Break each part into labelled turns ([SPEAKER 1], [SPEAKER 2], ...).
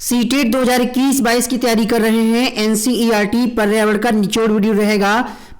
[SPEAKER 1] CTET 2021-22 की तैयारी कर रहे हैं। एनसीईआरटी पर्यावरण का निचोड़ वीडियो रहेगा।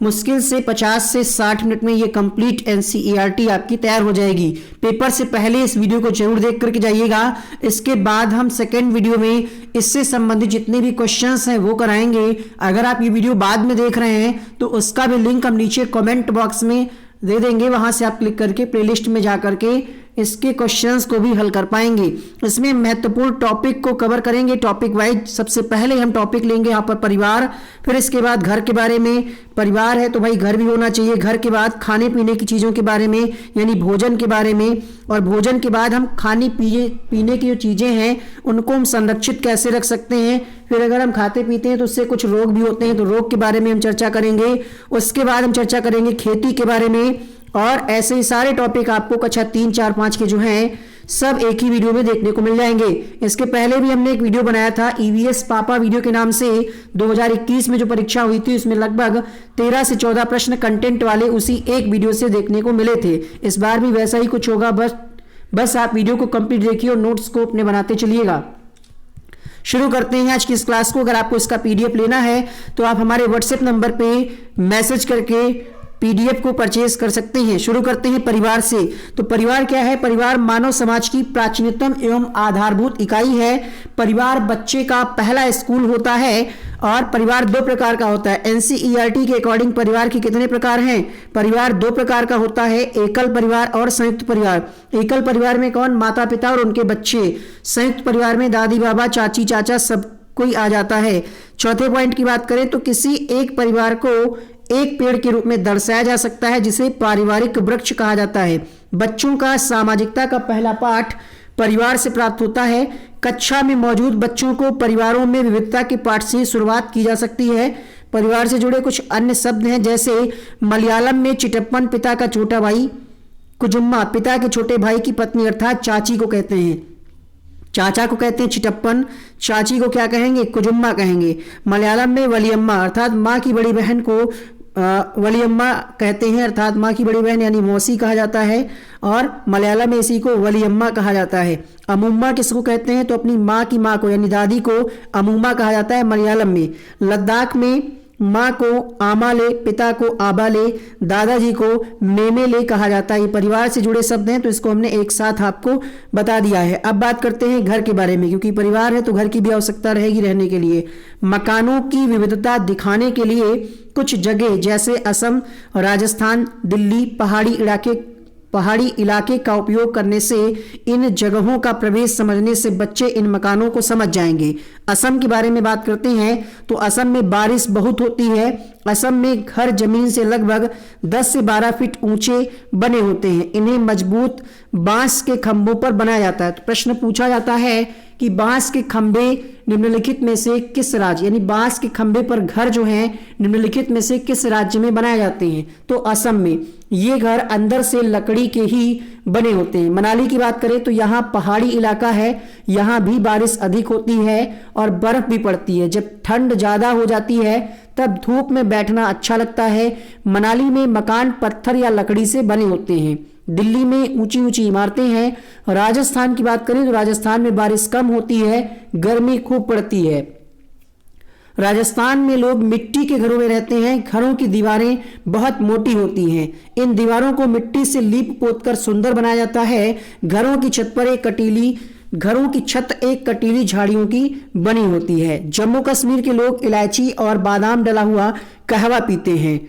[SPEAKER 1] मुश्किल से 50 से 60 मिनट में ये कंप्लीट एनसीईआरटी आपकी तैयार हो जाएगी। पेपर से पहले इस वीडियो को जरूर देख करके जाइएगा। इसके बाद हम सेकेंड वीडियो में इससे संबंधित जितने भी क्वेश्चंस हैं वो कराएंगे। अगर आप ये वीडियो बाद में देख रहे हैं तो उसका भी लिंक हम नीचे कमेंट बॉक्स में दे देंगे, वहां से आप क्लिक करके प्लेलिस्ट में जा करके इसके क्वेश्चंस को भी हल कर पाएंगे। इसमें महत्वपूर्ण टॉपिक को कवर करेंगे टॉपिक वाइज। सबसे पहले हम टॉपिक लेंगे यहाँ पर परिवार, फिर इसके बाद घर के बारे में। परिवार है तो भाई घर भी होना चाहिए। घर के बाद खाने पीने की चीज़ों के बारे में यानी भोजन के बारे में, और भोजन के बाद हम खाने पीने की जो चीज़ें हैं उनको हम संरक्षित कैसे रख सकते हैं। फिर अगर हम खाते पीते हैं तो उससे कुछ रोग भी होते हैं, तो रोग के बारे में हम चर्चा करेंगे। उसके बाद हम चर्चा करेंगे खेती के बारे में, और ऐसे ही सारे टॉपिक आपको कक्षा 3, 4, 5 के जो हैं सब एक ही वीडियो में देखने को मिल जाएंगे। इसके पहले भी हमने एक वीडियो बनाया था ईवीएस पापा वीडियो के नाम से। 2021 में जो परीक्षा हुई थी उसमें लगभग 13 से 14 प्रश्न कंटेंट वाले उसी एक वीडियो से देखने को मिले थे। इस बार भी वैसा ही कुछ होगा। बस आप वीडियो को कंप्लीट देखिए और नोट्स को अपने बनाते चलिएगा। शुरू करते हैं आज की इस क्लास को। अगर आपको इसका पीडीएफ लेना है तो आप हमारे व्हाट्सएप नंबर पे मैसेज करके पीडीएफ को परचेज कर सकते हैं। शुरू करते हैं परिवार से। तो परिवार क्या है? परिवार मानव समाज की प्राचीनतम एवं आधारभूत इकाई है। परिवार बच्चे का पहला स्कूल होता है। और परिवार दो प्रकार का होता है। एनसीईआरटी के अकॉर्डिंग परिवार के कितने प्रकार हैं? परिवार दो प्रकार का होता है, एकल परिवार और संयुक्त परिवार। एकल परिवार में कौन? माता पिता और उनके बच्चे। संयुक्त परिवार में दादी बाबा चाची चाचा सब कोई आ जाता है। चौथे पॉइंट की बात करें तो किसी एक परिवार को एक पेड़ के रूप में दर्शाया जा सकता है जिसे पारिवारिक वृक्ष कहा जाता है। बच्चों का सामाजिकता का पहला पाठ परिवार से प्राप्त होता है। कक्षा में मौजूद बच्चों को परिवारों में विविधता के पाठ से शुरुआत की जा सकती है। परिवार से जुड़े कुछ अन्य शब्द हैं, जैसे मलयालम में चिटप्पन पिता का छोटा भाई, कुजुम्मा पिता के छोटे भाई की पत्नी अर्थात चाची को कहते हैं। चाचा को कहते हैं चिटप्पन, चाची को क्या कहेंगे? कुजुम्मा कहेंगे। मलयालम में वलियम्मा अर्थात माँ की बड़ी बहन को वलियम्मा कहते हैं, अर्थात माँ की बड़ी बहन यानी मौसी कहा जाता है। और मलयालम में इसी को वलियम्मा कहा जाता है। अमूम्मा किसको कहते हैं? तो अपनी माँ की माँ को यानी दादी को अमूम्मा कहा जाता है मलयालम में। लद्दाख में माँ को आमाले, पिता को आबाले, दादाजी को मेमेले कहा जाता है। ये परिवार से जुड़े शब्द हैं तो इसको हमने एक साथ आपको बता दिया है। अब बात करते हैं घर के बारे में, क्योंकि परिवार है तो घर की भी आवश्यकता रहेगी रहने के लिए। मकानों की विविधता दिखाने के लिए कुछ जगह जैसे असम, राजस्थान, दिल्ली, पहाड़ी इलाके का उपयोग करने से इन जगहों का प्रवेश समझने से बच्चे इन मकानों को समझ जाएंगे। असम के बारे में बात करते हैं तो असम में बारिश बहुत होती है। असम में घर जमीन से लगभग 10 से 12 फीट ऊंचे बने होते हैं। इन्हें मजबूत बांस के खंभों पर बनाया जाता है। तो प्रश्न पूछा जाता है कि बांस के खंभे निम्नलिखित में से किस राज्य यानी बांस के खंभे पर घर जो हैं निम्नलिखित में से किस राज्य में बनाए जाते हैं? तो असम में। ये घर अंदर से लकड़ी के ही बने होते हैं। मनाली की बात करें तो यहाँ पहाड़ी इलाका है, यहाँ भी बारिश अधिक होती है और बर्फ भी पड़ती है। जब ठंड ज्यादा हो जाती है तब धूप में बैठना अच्छा लगता है। मनाली में मकान पत्थर या लकड़ी से बने होते हैं। दिल्ली में ऊंची ऊंची इमारतें हैं। राजस्थान की बात करें तो राजस्थान में बारिश कम होती है, गर्मी खूब पड़ती है। राजस्थान में लोग मिट्टी के घरों में रहते हैं। घरों की दीवारें बहुत मोटी होती हैं। इन दीवारों को मिट्टी से लीप पोत कर सुंदर बनाया जाता है। घरों की छत एक कटीली झाड़ियों की बनी होती है। जम्मू कश्मीर के लोग इलायची और बादाम डला हुआ कहवा पीते हैं।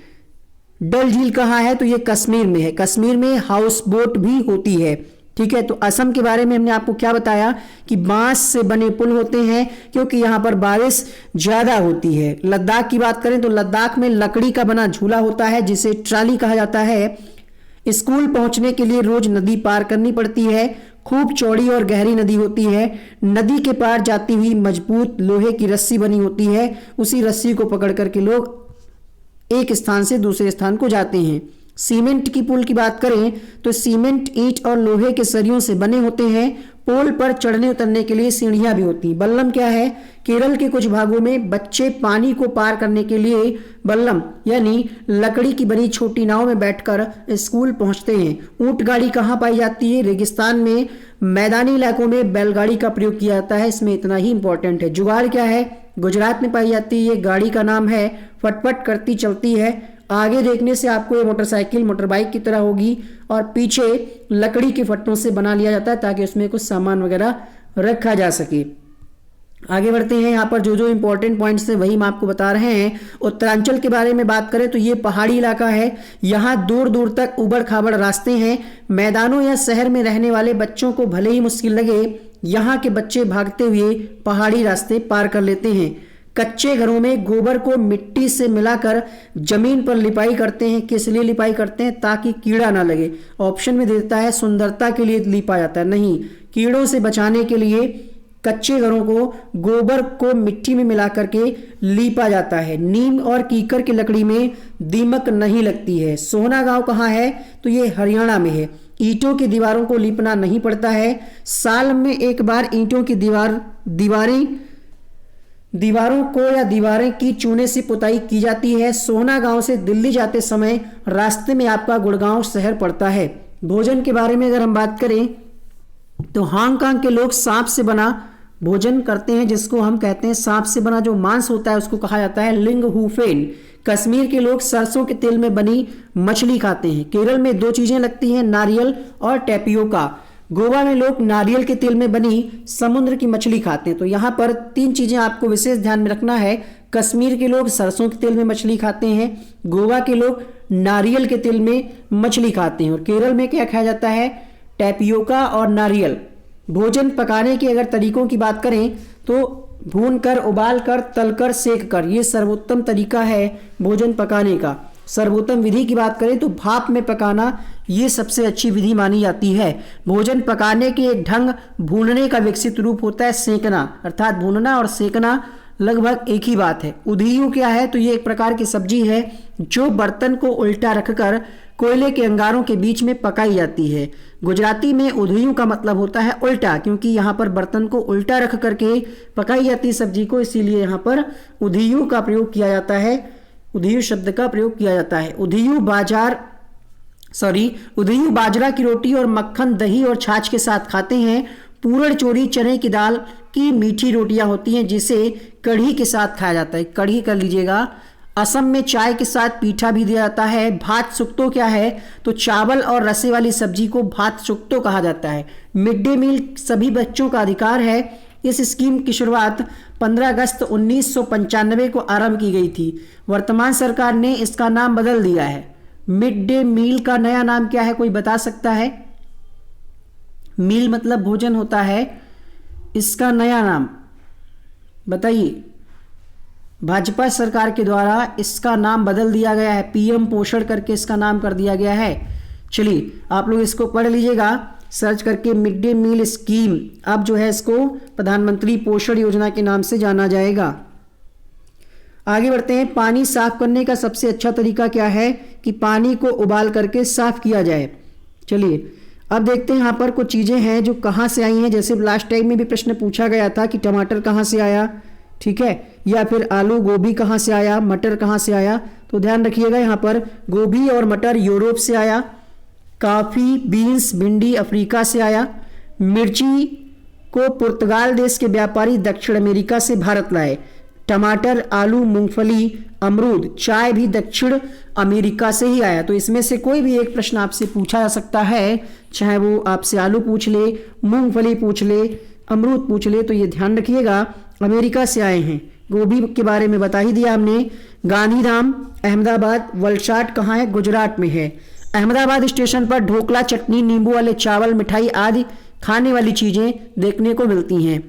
[SPEAKER 1] डल झील कहाँ है? तो ये कश्मीर में है। कश्मीर में हाउस बोट भी होती है। ठीक है। तो असम के बारे में हमने आपको क्या बताया कि बांस से बने पुल होते हैं क्योंकि यहाँ पर बारिश ज्यादा होती है। लद्दाख की बात करें तो लद्दाख में लकड़ी का बना झूला होता है जिसे ट्राली कहा जाता है। स्कूल पहुंचने के लिए रोज नदी पार करनी पड़ती है। खूब चौड़ी और गहरी नदी होती है। नदी के पार जाती हुई मजबूत लोहे की रस्सी बनी होती है। उसी रस्सी को पकड़ करके लोग एक स्थान से दूसरे स्थान को जाते हैं। सीमेंट की पुल की बात करें तो सीमेंट ईंट और लोहे के सरियों से बने होते हैं। पोल पर चढ़ने उतरने के लिए सीढ़ियां भी होती हैं। बल्लम क्या है? केरल के कुछ भागों में बच्चे पानी को पार करने के लिए बल्लम यानी लकड़ी की बनी छोटी नाव में बैठकर स्कूल पहुंचते हैं। ऊंट गाड़ी कहाँ पाई जाती है? रेगिस्तान में। मैदानी इलाकों में बैलगाड़ी का प्रयोग किया जाता है, इसमें इतना ही इंपॉर्टेंट है। जुगाड़ क्या है? गुजरात में पाई जाती है। गाड़ी का नाम है, फटफट करती चलती है। आगे देखने से आपको ये मोटरसाइकिल मोटरबाइक की तरह होगी और पीछे लकड़ी के फट्टों से बना लिया जाता है ताकि उसमें कुछ सामान वगैरह रखा जा सके। आगे बढ़ते हैं। यहाँ पर जो जो इंपॉर्टेंट पॉइंट्स हैं वही हम आपको बता रहे हैं। उत्तरांचल के बारे में बात करें तो ये पहाड़ी इलाका है। यहाँ दूर दूर तक उबड़ खाबड़ रास्ते हैं। मैदानों या शहर में रहने वाले बच्चों को भले ही मुश्किल लगे, यहाँ के बच्चे भागते हुए पहाड़ी रास्ते पार कर लेते हैं। कच्चे घरों में गोबर को मिट्टी से मिलाकर जमीन पर लिपाई करते हैं। किस लिए लिपाई करते हैं? ताकि कीड़ा ना लगे। ऑप्शन में देता है सुंदरता के लिए लिपा जाता है, नहीं, कीड़ों से बचाने के लिए कच्चे घरों को गोबर को मिट्टी में मिला करके लीपा जाता है। नीम और कीकर की लकड़ी में दीमक नहीं लगती है। सोहना गांव कहाँ है? तो ये हरियाणा में है। ईंटों की दीवारों को लीपना नहीं पड़ता है। साल में एक बार ईंटों की दीवारों को या दीवारें की चूने से पुताई की जाती है। सोहना गांव से दिल्ली जाते समय रास्ते में आपका गुड़गांव शहर पड़ता है। भोजन के बारे में अगर हम बात करें तो हांगकांग के लोग सांप से बना भोजन करते हैं, जिसको हम कहते हैं सांप से बना जो मांस होता है उसको कहा जाता है लिंग हुफेन। कश्मीर के लोग सरसों के तेल में बनी मछली खाते हैं। केरल में दो चीजें लगती हैं, नारियल और टैपियोका। गोवा में लोग नारियल के तेल में बनी समुद्र की मछली खाते हैं। तो यहाँ पर तीन चीजें आपको विशेष ध्यान में रखना है। कश्मीर के लोग सरसों के तेल में मछली खाते हैं, गोवा के लोग नारियल के तेल में मछली खाते हैं, और केरल में क्या खाया जाता है? टैपियोका और नारियल। भोजन पकाने के अगर तरीकों की बात करें तो भूनकर, उबालकर, तलकर, सेककर, ये सर्वोत्तम तरीका है भोजन पकाने का। सर्वोत्तम विधि की बात करें तो भाप में पकाना ये सबसे अच्छी विधि मानी जाती है। भोजन पकाने के एक ढंग भूनने का विकसित रूप होता है सेकना, अर्थात भूनना और सेकना लगभग एक ही बात है। उधियू क्या है? तो ये एक प्रकार की सब्जी है जो बर्तन को उल्टा रखकर कोयले के अंगारों के बीच में पकाई जाती है। गुजराती में उधियू का मतलब होता है उल्टा, क्योंकि यहाँ पर बर्तन को उल्टा रख करके पकाई जाती है सब्जी को, इसीलिए यहाँ पर उधियू का प्रयोग किया जाता है, उधियू शब्द का प्रयोग किया जाता है। उधियू बाजरा की रोटी और मक्खन, दही और छाछ के साथ खाते हैं। पूरन चोरी चने की दाल की मीठी रोटियां होती हैं जिसे कढ़ी के साथ खाया जाता है, कढ़ी कर लीजिएगा। असम में चाय के साथ पीठा भी दिया जाता है। भात सुक्तो क्या है? तो चावल और रसे वाली सब्जी को भात सुक्तो कहा जाता है। मिड डे मील सभी बच्चों का अधिकार है। इस स्कीम की शुरुआत 15 अगस्त 1995 को आरंभ की गई थी। वर्तमान सरकार ने इसका नाम बदल दिया है। मिड डे मील का नया नाम क्या है? कोई बता सकता है? मील मतलब भोजन होता है, इसका नया नाम बताइए। भाजपा सरकार के द्वारा इसका नाम बदल दिया गया है, पीएम पोषण करके इसका नाम कर दिया गया है। चलिए आप लोग इसको पढ़ लीजिएगा सर्च करके, मिड डे मील स्कीम। अब जो है इसको प्रधानमंत्री पोषण योजना के नाम से जाना जाएगा। आगे बढ़ते हैं। पानी साफ करने का सबसे अच्छा तरीका क्या है? कि पानी को उबाल करके साफ किया जाए। चलिए अब देखते हैं यहाँ पर कुछ चीज़ें हैं जो कहाँ से आई हैं। जैसे लास्ट टाइम में भी प्रश्न पूछा गया था कि टमाटर कहाँ से आया, ठीक है, या फिर आलू गोभी कहाँ से आया, मटर कहाँ से आया। तो ध्यान रखिएगा यहाँ पर गोभी और मटर यूरोप से आया, कॉफ़ी, बीन्स, भिंडी अफ्रीका से आया, मिर्ची को पुर्तगाल देश के व्यापारी दक्षिण अमेरिका से भारत लाए, टमाटर, आलू, मूंगफली, अमरूद, चाय भी दक्षिण अमेरिका से ही आया। तो इसमें से कोई भी एक प्रश्न आपसे पूछा जा सकता है, चाहे वो आपसे आलू पूछ ले, मूंगफली पूछ ले, अमरूद पूछ ले, तो ये ध्यान रखिएगा अमेरिका से आए हैं। गोभी के बारे में बता ही दिया हमने। गांधीधाम, अहमदाबाद, वलसाड कहाँ है? गुजरात में है। अहमदाबाद स्टेशन पर ढोकला, चटनी, नींबू वाले चावल, मिठाई आदि खाने वाली चीज़ें देखने को मिलती हैं।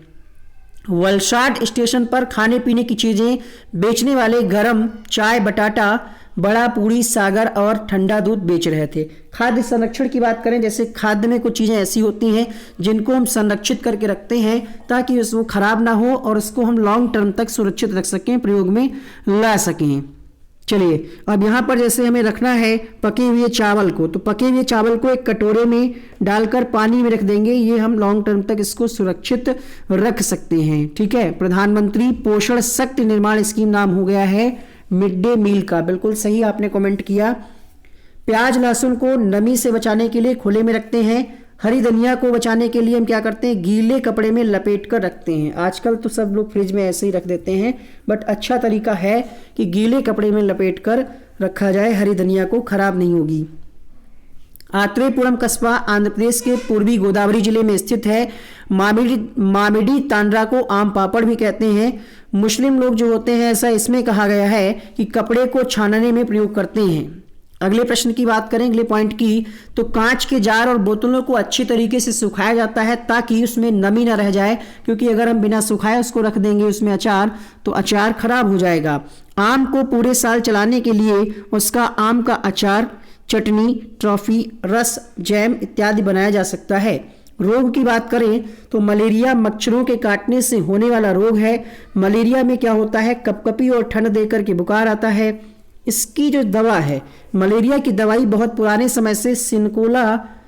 [SPEAKER 1] वलसाड स्टेशन पर खाने पीने की चीज़ें बेचने वाले गरम चाय, बटाटा, बड़ा पूड़ी, सागर और ठंडा दूध बेच रहे थे। खाद्य संरक्षण की बात करें, जैसे खाद्य में कुछ चीज़ें ऐसी होती हैं जिनको हम संरक्षित करके रखते हैं ताकि वो खराब ना हो और उसको हम लॉन्ग टर्म तक सुरक्षित रख सकें, प्रयोग में ला सकें। चलिए अब यहाँ पर जैसे हमें रखना है पके हुए चावल को, तो पके हुए चावल को एक कटोरे में डालकर पानी में रख देंगे, ये हम लॉन्ग टर्म तक इसको सुरक्षित रख सकते हैं। ठीक है, प्रधानमंत्री पोषण शक्ति निर्माण स्कीम नाम हो गया है मिड डे मील का। बिल्कुल सही आपने कमेंट किया। प्याज लहसुन को नमी से बचाने के लिए खुले में रखते हैं। हरी धनिया को बचाने के लिए हम क्या करते हैं, गीले कपड़े में लपेट कर रखते हैं। आजकल तो सब लोग फ्रिज में ऐसे ही रख देते हैं, बट अच्छा तरीका है कि गीले कपड़े में लपेट कर रखा जाए, हरी धनिया को, खराब नहीं होगी। आत्रेयपुरम कस्बा आंध्र प्रदेश के पूर्वी गोदावरी जिले में स्थित है। मामिडी तांड्रा को आम पापड़ भी कहते हैं। मुस्लिम लोग जो होते हैं, ऐसा इसमें कहा गया है कि कपड़े को छानने में प्रयोग करते हैं। अगले प्रश्न की बात करें, अगले पॉइंट की, तो कांच के जार और बोतलों को अच्छी तरीके से सुखाया जाता है ताकि उसमें नमी ना रह जाए, क्योंकि अगर हम बिना सुखाए उसको रख देंगे उसमें अचार, तो अचार खराब हो जाएगा। आम को पूरे साल चलाने के लिए उसका आम का अचार, चटनी, टॉफी, रस, जैम इत्यादि बनाया जा सकता है। रोग की बात करें तो मलेरिया मच्छरों के काटने से होने वाला रोग है। मलेरिया में क्या होता है, कपकपी और ठंड देकर के बुखार आता है। इसकी जो दवा है, मलेरिया की दवाई बहुत पुराने समय से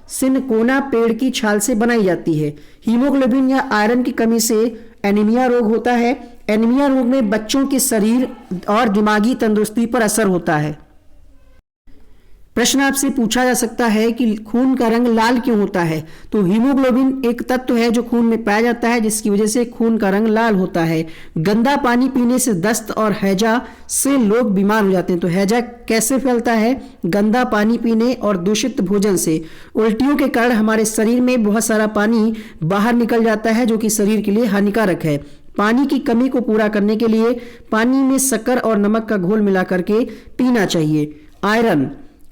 [SPEAKER 1] सिनकोना पेड़ की छाल से बनाई जाती है। हीमोग्लोबिन या आयरन की कमी से एनीमिया रोग होता है। एनीमिया रोग में बच्चों के शरीर और दिमागी तंदुरुस्ती पर असर होता है। प्रश्न आपसे पूछा जा सकता है कि खून का रंग लाल क्यों होता है, तो हीमोग्लोबिन एक तत्व है जो खून में पाया जाता है, जिसकी वजह से खून का रंग लाल होता है। गंदा पानी पीने से दस्त और हैजा से लोग बीमार हो जाते हैं। तो हैजा कैसे फैलता है, गंदा पानी पीने और दूषित भोजन से। उल्टियों के कारण हमारे शरीर में बहुत सारा पानी बाहर निकल जाता है, जो कि शरीर के लिए हानिकारक है। पानी की कमी को पूरा करने के लिए पानी में शक्कर और नमक का घोल मिला करके पीना चाहिए।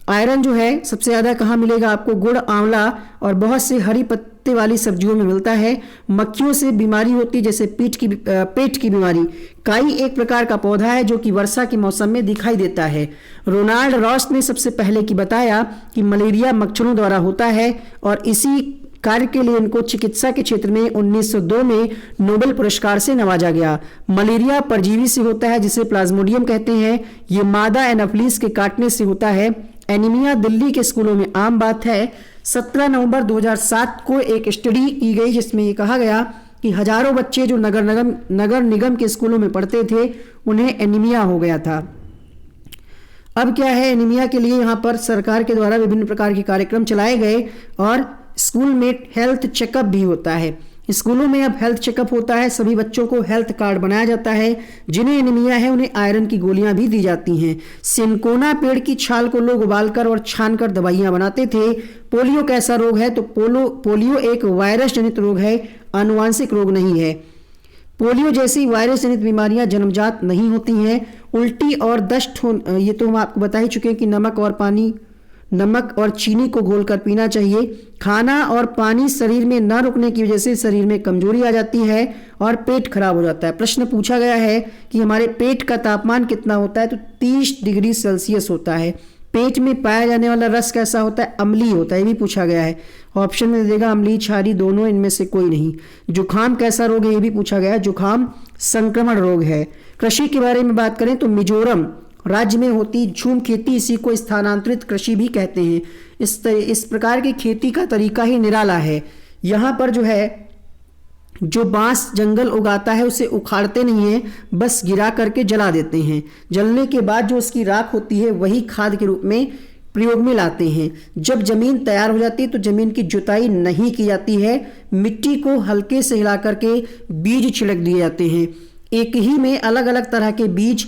[SPEAKER 1] आयरन जो है सबसे ज़्यादा कहाँ मिलेगा आपको, गुड़, आंवला और बहुत से हरी पत्ते वाली सब्जियों में मिलता है। मक्खियों से बीमारी होती है, जैसे पेट की बीमारी। काई एक प्रकार का पौधा है जो कि वर्षा के मौसम में दिखाई देता है। रोनाल्ड रॉस ने सबसे पहले की बताया कि मलेरिया मच्छरों द्वारा होता है, और इसी कार्य के लिए इनको चिकित्सा के क्षेत्र में 1902 में नोबेल पुरस्कार से नवाजा गया। मलेरिया परजीवी से होता है जिसे प्लाज्मोडियम कहते हैं। ये मादा एनाफिलिस के काटने से होता है। एनीमिया दिल्ली के स्कूलों में आम बात है। 17 नवंबर 2007 को एक स्टडी की गई जिसमें ये कहा गया कि हजारों बच्चे जो नगर निगम के स्कूलों में पढ़ते थे उन्हें एनीमिया हो गया था। अब क्या है, एनीमिया के लिए यहाँ पर सरकार के द्वारा विभिन्न प्रकार के कार्यक्रम चलाए गए और स्कूल में हेल्थ चेकअप भी होता है। स्कूलों में अब हेल्थ चेकअप होता है, सभी बच्चों को हेल्थ कार्ड बनाया जाता है। जिन्हें एनीमिया है उन्हें आयरन की गोलियां भी दी जाती हैं। सिनकोना पेड़ की छाल को लोग उबालकर और छानकर दवाइयां बनाते थे। पोलियो कैसा रोग है, तो पोलियो एक वायरस जनित रोग है, आनुवांशिक रोग नहीं है। पोलियो जैसी वायरस जनित बीमारियां जन्मजात नहीं होती हैं। उल्टी और दस्त ये तो हम आपको बता ही चुके हैं कि नमक और चीनी को घोलकर पीना चाहिए। खाना और पानी शरीर में न रुकने की वजह से शरीर में कमजोरी आ जाती है और पेट खराब हो जाता है। प्रश्न पूछा गया है कि हमारे पेट का तापमान कितना होता है, तो 30 डिग्री सेल्सियस होता है। पेट में पाया जाने वाला रस कैसा होता है, अम्लीय होता है, ये भी पूछा गया है। ऑप्शन में देगा अम्लीय, क्षारीय, दोनों, इनमें से कोई नहीं। जुखाम कैसा रोग है, ये भी पूछा गया है। जुखाम संक्रमण रोग है। कृषि के बारे में बात करें तो मिजोरम राज्य में होती झूम खेती, इसी को स्थानांतरित कृषि भी कहते हैं। इस प्रकार की खेती का तरीका ही निराला है। यहाँ पर जो है, जो बांस जंगल उगाता है उसे उखाड़ते नहीं है, बस गिरा करके जला देते हैं। जलने के बाद जो उसकी राख होती है वही खाद के रूप में प्रयोग में लाते हैं। जब जमीन तैयार हो जाती है तो जमीन की जुताई नहीं की जाती है, मिट्टी को हल्के से हिला करके बीज छिड़क दिए जाते हैं। एक ही में अलग अलग तरह के बीज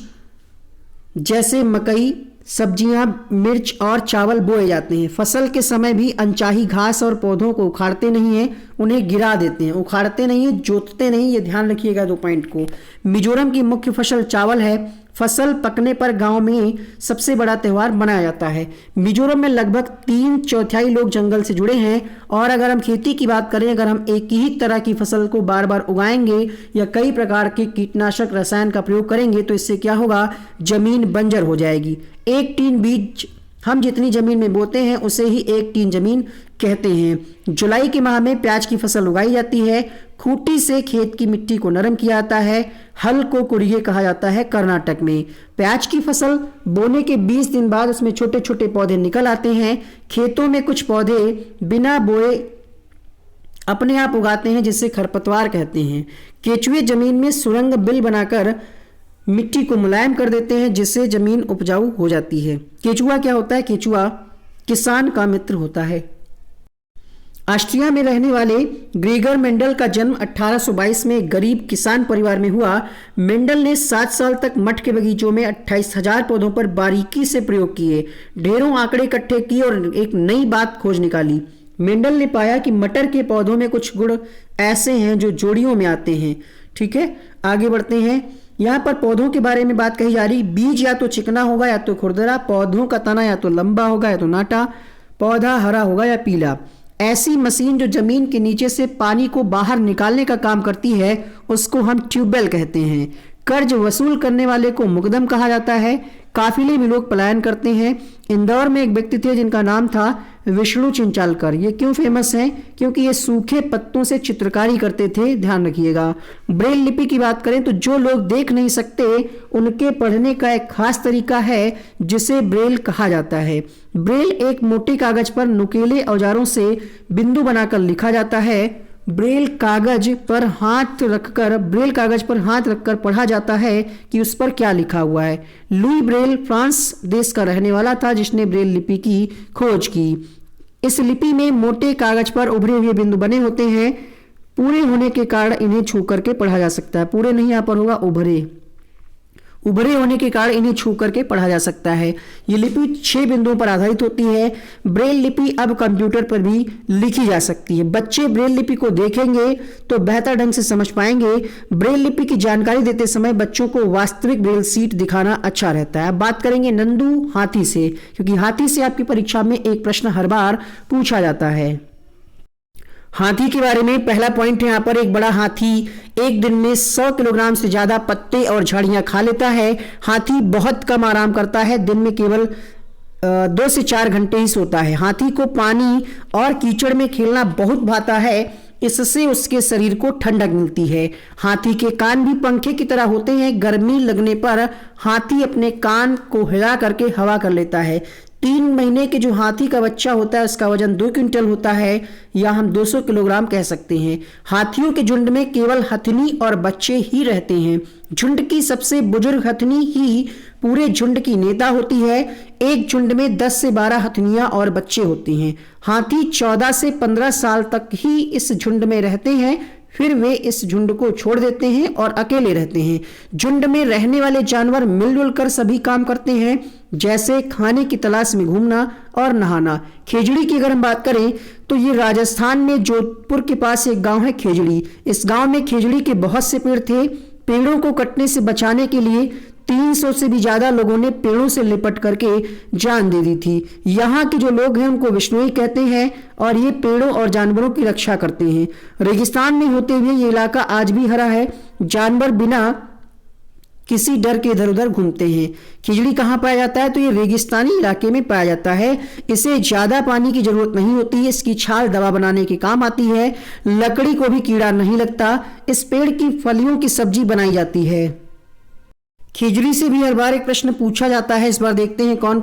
[SPEAKER 1] जैसे मकई, सब्जियां, मिर्च और चावल बोए जाते हैं। फसल के समय भी अनचाही घास और पौधों को उखाड़ते नहीं हैं, उन्हें गिरा देते हैं। उखाड़ते नहीं है, जोतते नहीं, ये ध्यान रखिएगा 2 पॉइंट को। मिजोरम की मुख्य फसल चावल है। फसल पकने पर गांव में सबसे बड़ा त्यौहार मनाया जाता है। मिजोरम में लगभग 3/4 लोग जंगल से जुड़े हैं। और अगर हम खेती की बात करें, अगर हम एक ही तरह की फसल को बार बार उगाएंगे या कई प्रकार के कीटनाशक रसायन का प्रयोग करेंगे तो इससे क्या होगा, जमीन बंजर हो जाएगी। एक टीन बीज हम जितनी जमीन में बोते हैं उसे ही 1/3 जमीन कहते हैं। जुलाई के माह में प्याज की फसल उगाई जाती है। खूंटी से खेत की मिट्टी को नरम किया जाता है। हल को कुड़िये कहा जाता है कर्नाटक में। प्याज की फसल बोने के 20 दिन बाद उसमें छोटे छोटे पौधे निकल आते हैं। खेतों में कुछ पौधे बिना बोए अपने आप उगाते हैं, जिसे खरपतवार कहते हैं। केचुए जमीन में सुरंग बिल बनाकर मिट्टी को मुलायम कर देते हैं, जिससे जमीन उपजाऊ हो जाती है। केचुआ क्या होता है? केचुआ किसान का मित्र होता है। ऑस्ट्रिया में रहने वाले ग्रेगर मेंडल का जन्म 1822 में एक गरीब किसान परिवार में हुआ। मेंडल ने 7 साल तक मठ के बगीचों में 28,000 पौधों पर बारीकी से प्रयोग किए, ढेरों आंकड़े इकट्ठे किए और एक नई बात खोज निकाली। मेंडल ने पाया कि मटर के पौधों में कुछ गुण ऐसे हैं जो जोड़ियों में आते हैं। ठीक है, आगे बढ़ते हैं। यहाँ पर पौधों के बारे में बात कही जा रही। बीज या तो चिकना होगा या तो खुरदरा, पौधों का तना या तो लंबा होगा या तो नाटा, पौधा हरा होगा या पीला। ऐसी मशीन जो जमीन के नीचे से पानी को बाहर निकालने का काम करती है उसको हम ट्यूबवेल कहते हैं। कर्ज वसूल करने वाले को मुकदम कहा जाता है। काफिले में लोग पलायन करते हैं। इंदौर में एक व्यक्ति थे जिनका नाम था विष्णु चिंचालकर। ये क्यों फेमस हैं? क्योंकि ये सूखे पत्तों से चित्रकारी करते थे, ध्यान रखिएगा। ब्रेल लिपि की बात करें तो जो लोग देख नहीं सकते उनके पढ़ने का एक खास तरीका है जिसे ब्रेल कहा जाता है। ब्रेल एक मोटे कागज पर नुकीले औजारों से बिंदु बनाकर लिखा जाता है। ब्रेल कागज पर हाथ रखकर पढ़ा जाता है कि उस पर क्या लिखा हुआ है। लुई ब्रेल फ्रांस देश का रहने वाला था जिसने ब्रेल लिपि की खोज की। इस लिपि में मोटे कागज पर उभरे हुए बिंदु बने होते हैं। पूरे होने के कारण इन्हें छू करके पढ़ा जा सकता है। पूरे नहीं, यहाँ पर होगा उभरे होने के कारण इन्हें छू करके पढ़ा जा सकता है। ये लिपि 6 बिंदुओं पर आधारित होती है। ब्रेल लिपि अब कंप्यूटर पर भी लिखी जा सकती है। बच्चे ब्रेल लिपि को देखेंगे तो बेहतर ढंग से समझ पाएंगे। ब्रेल लिपि की जानकारी देते समय बच्चों को वास्तविक ब्रेल शीट दिखाना अच्छा रहता है। अब बात करेंगे नंदू हाथी से, क्योंकि हाथी से आपकी परीक्षा में एक प्रश्न हर बार पूछा जाता है। हाथी के बारे में पहला पॉइंट है यहाँ पर, एक बड़ा हाथी एक दिन में 100 किलोग्राम से ज्यादा पत्ते और झाड़ियां खा लेता है। हाथी बहुत कम आराम करता है, दिन में केवल 2 से 4 घंटे ही सोता है। हाथी को पानी और कीचड़ में खेलना बहुत भाता है, इससे उसके शरीर को ठंडक मिलती है। हाथी के कान भी पंखे की तरह होते हैं। गर्मी लगने पर हाथी अपने कान को हिला करके हवा कर लेता है। 3 महीने के जो हाथी का बच्चा होता है उसका वजन 2 क्विंटल होता है, या हम 200 किलोग्राम कह सकते हैं। हाथियों के झुंड में केवल हथनी और बच्चे ही रहते हैं। झुंड की सबसे बुजुर्ग हथनी ही पूरे झुंड की नेता होती है। एक झुंड में 10 से 12 हथनियां और बच्चे होते हैं। हाथी 14 से 15 साल तक ही इस झुंड में रहते हैं, फिर वे इस झुंड को छोड़ देते हैं और अकेले रहते हैं। झुंड में रहने वाले जानवर मिलजुल कर सभी काम करते हैं, जैसे खाने की तलाश में घूमना और नहाना। खेजड़ी की अगर हम बात करें तो ये राजस्थान में जोधपुर के पास एक गांव है खेजड़ी। इस गांव में खेजड़ी के बहुत से पेड़ थे। पेड़ों को कटने से बचाने के लिए 300 से भी ज्यादा लोगों ने पेड़ों से लिपट करके जान दे दी थी। यहाँ के जो लोग हैं उनको विश्नोई कहते हैं और ये पेड़ों और जानवरों की रक्षा करते हैं। रेगिस्तान में होते हुए ये इलाका आज भी हरा है। जानवर बिना किसी डर के इधर उधर घूमते हैं। खिजड़ी कहाँ पाया जाता है? तो ये रेगिस्तानी इलाके में पाया जाता है। इसे ज्यादा पानी की जरूरत नहीं होती है। इसकी छाल दवा बनाने के काम आती है। लकड़ी को भी कीड़ा नहीं लगता। इस पेड़ की फलियों की सब्जी बनाई जाती है। खिजड़ी से भी हर बार एक प्रश्न पूछा जाता है। इस बार देखते हैं कौन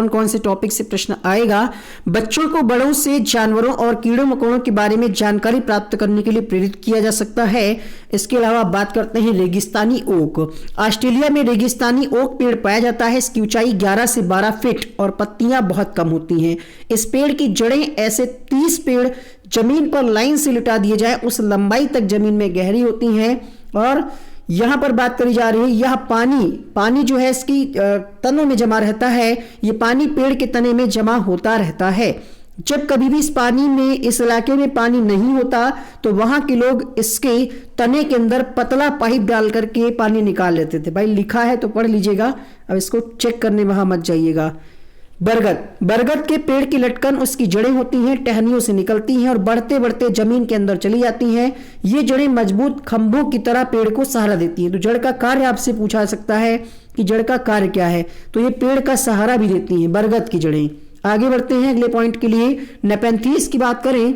[SPEAKER 1] कौन से टॉपिक से प्रश्न आएगा। बच्चों को बड़ों से जानवरों और कीड़ों मकोड़ों के बारे में जानकारी प्राप्त करने के लिए प्रेरित किया जा सकता है। इसके अलावा बात करते हैं रेगिस्तानी ओक। ऑस्ट्रेलिया में रेगिस्तानी ओक पेड़ पाया जाता है। इसकी ऊंचाई 11 से 12 फीट और पत्तियां बहुत कम होती हैं। इस पेड़ की जड़ें ऐसे 30 पेड़ जमीन पर लाइन से लिटा दिए जाए उस लंबाई तक जमीन में गहरी होती हैं। और यहां पर बात करी जा रही है, यह पानी जो है इसकी तनों में जमा रहता है। ये पानी पेड़ के तने में जमा होता रहता है। जब कभी भी इस इलाके में पानी नहीं होता तो वहां के लोग इसके तने के अंदर पतला पाइप डाल करके पानी निकाल लेते थे। भाई लिखा है तो पढ़ लीजिएगा, अब इसको चेक करने वहां मत जाइएगा। बरगद के पेड़ की लटकन उसकी जड़ें होती हैं, टहनियों से निकलती हैं और बढ़ते बढ़ते जमीन के अंदर चली जाती हैं। ये जड़ें मजबूत खंभों की तरह पेड़ को सहारा देती हैं। तो जड़ का कार्य आपसे पूछा सकता है कि जड़ का कार्य क्या है, तो ये पेड़ का सहारा भी देती हैं बरगद की जड़ें। आगे बढ़ते हैं अगले पॉइंट के लिए। नेपेंथीज की बात करें,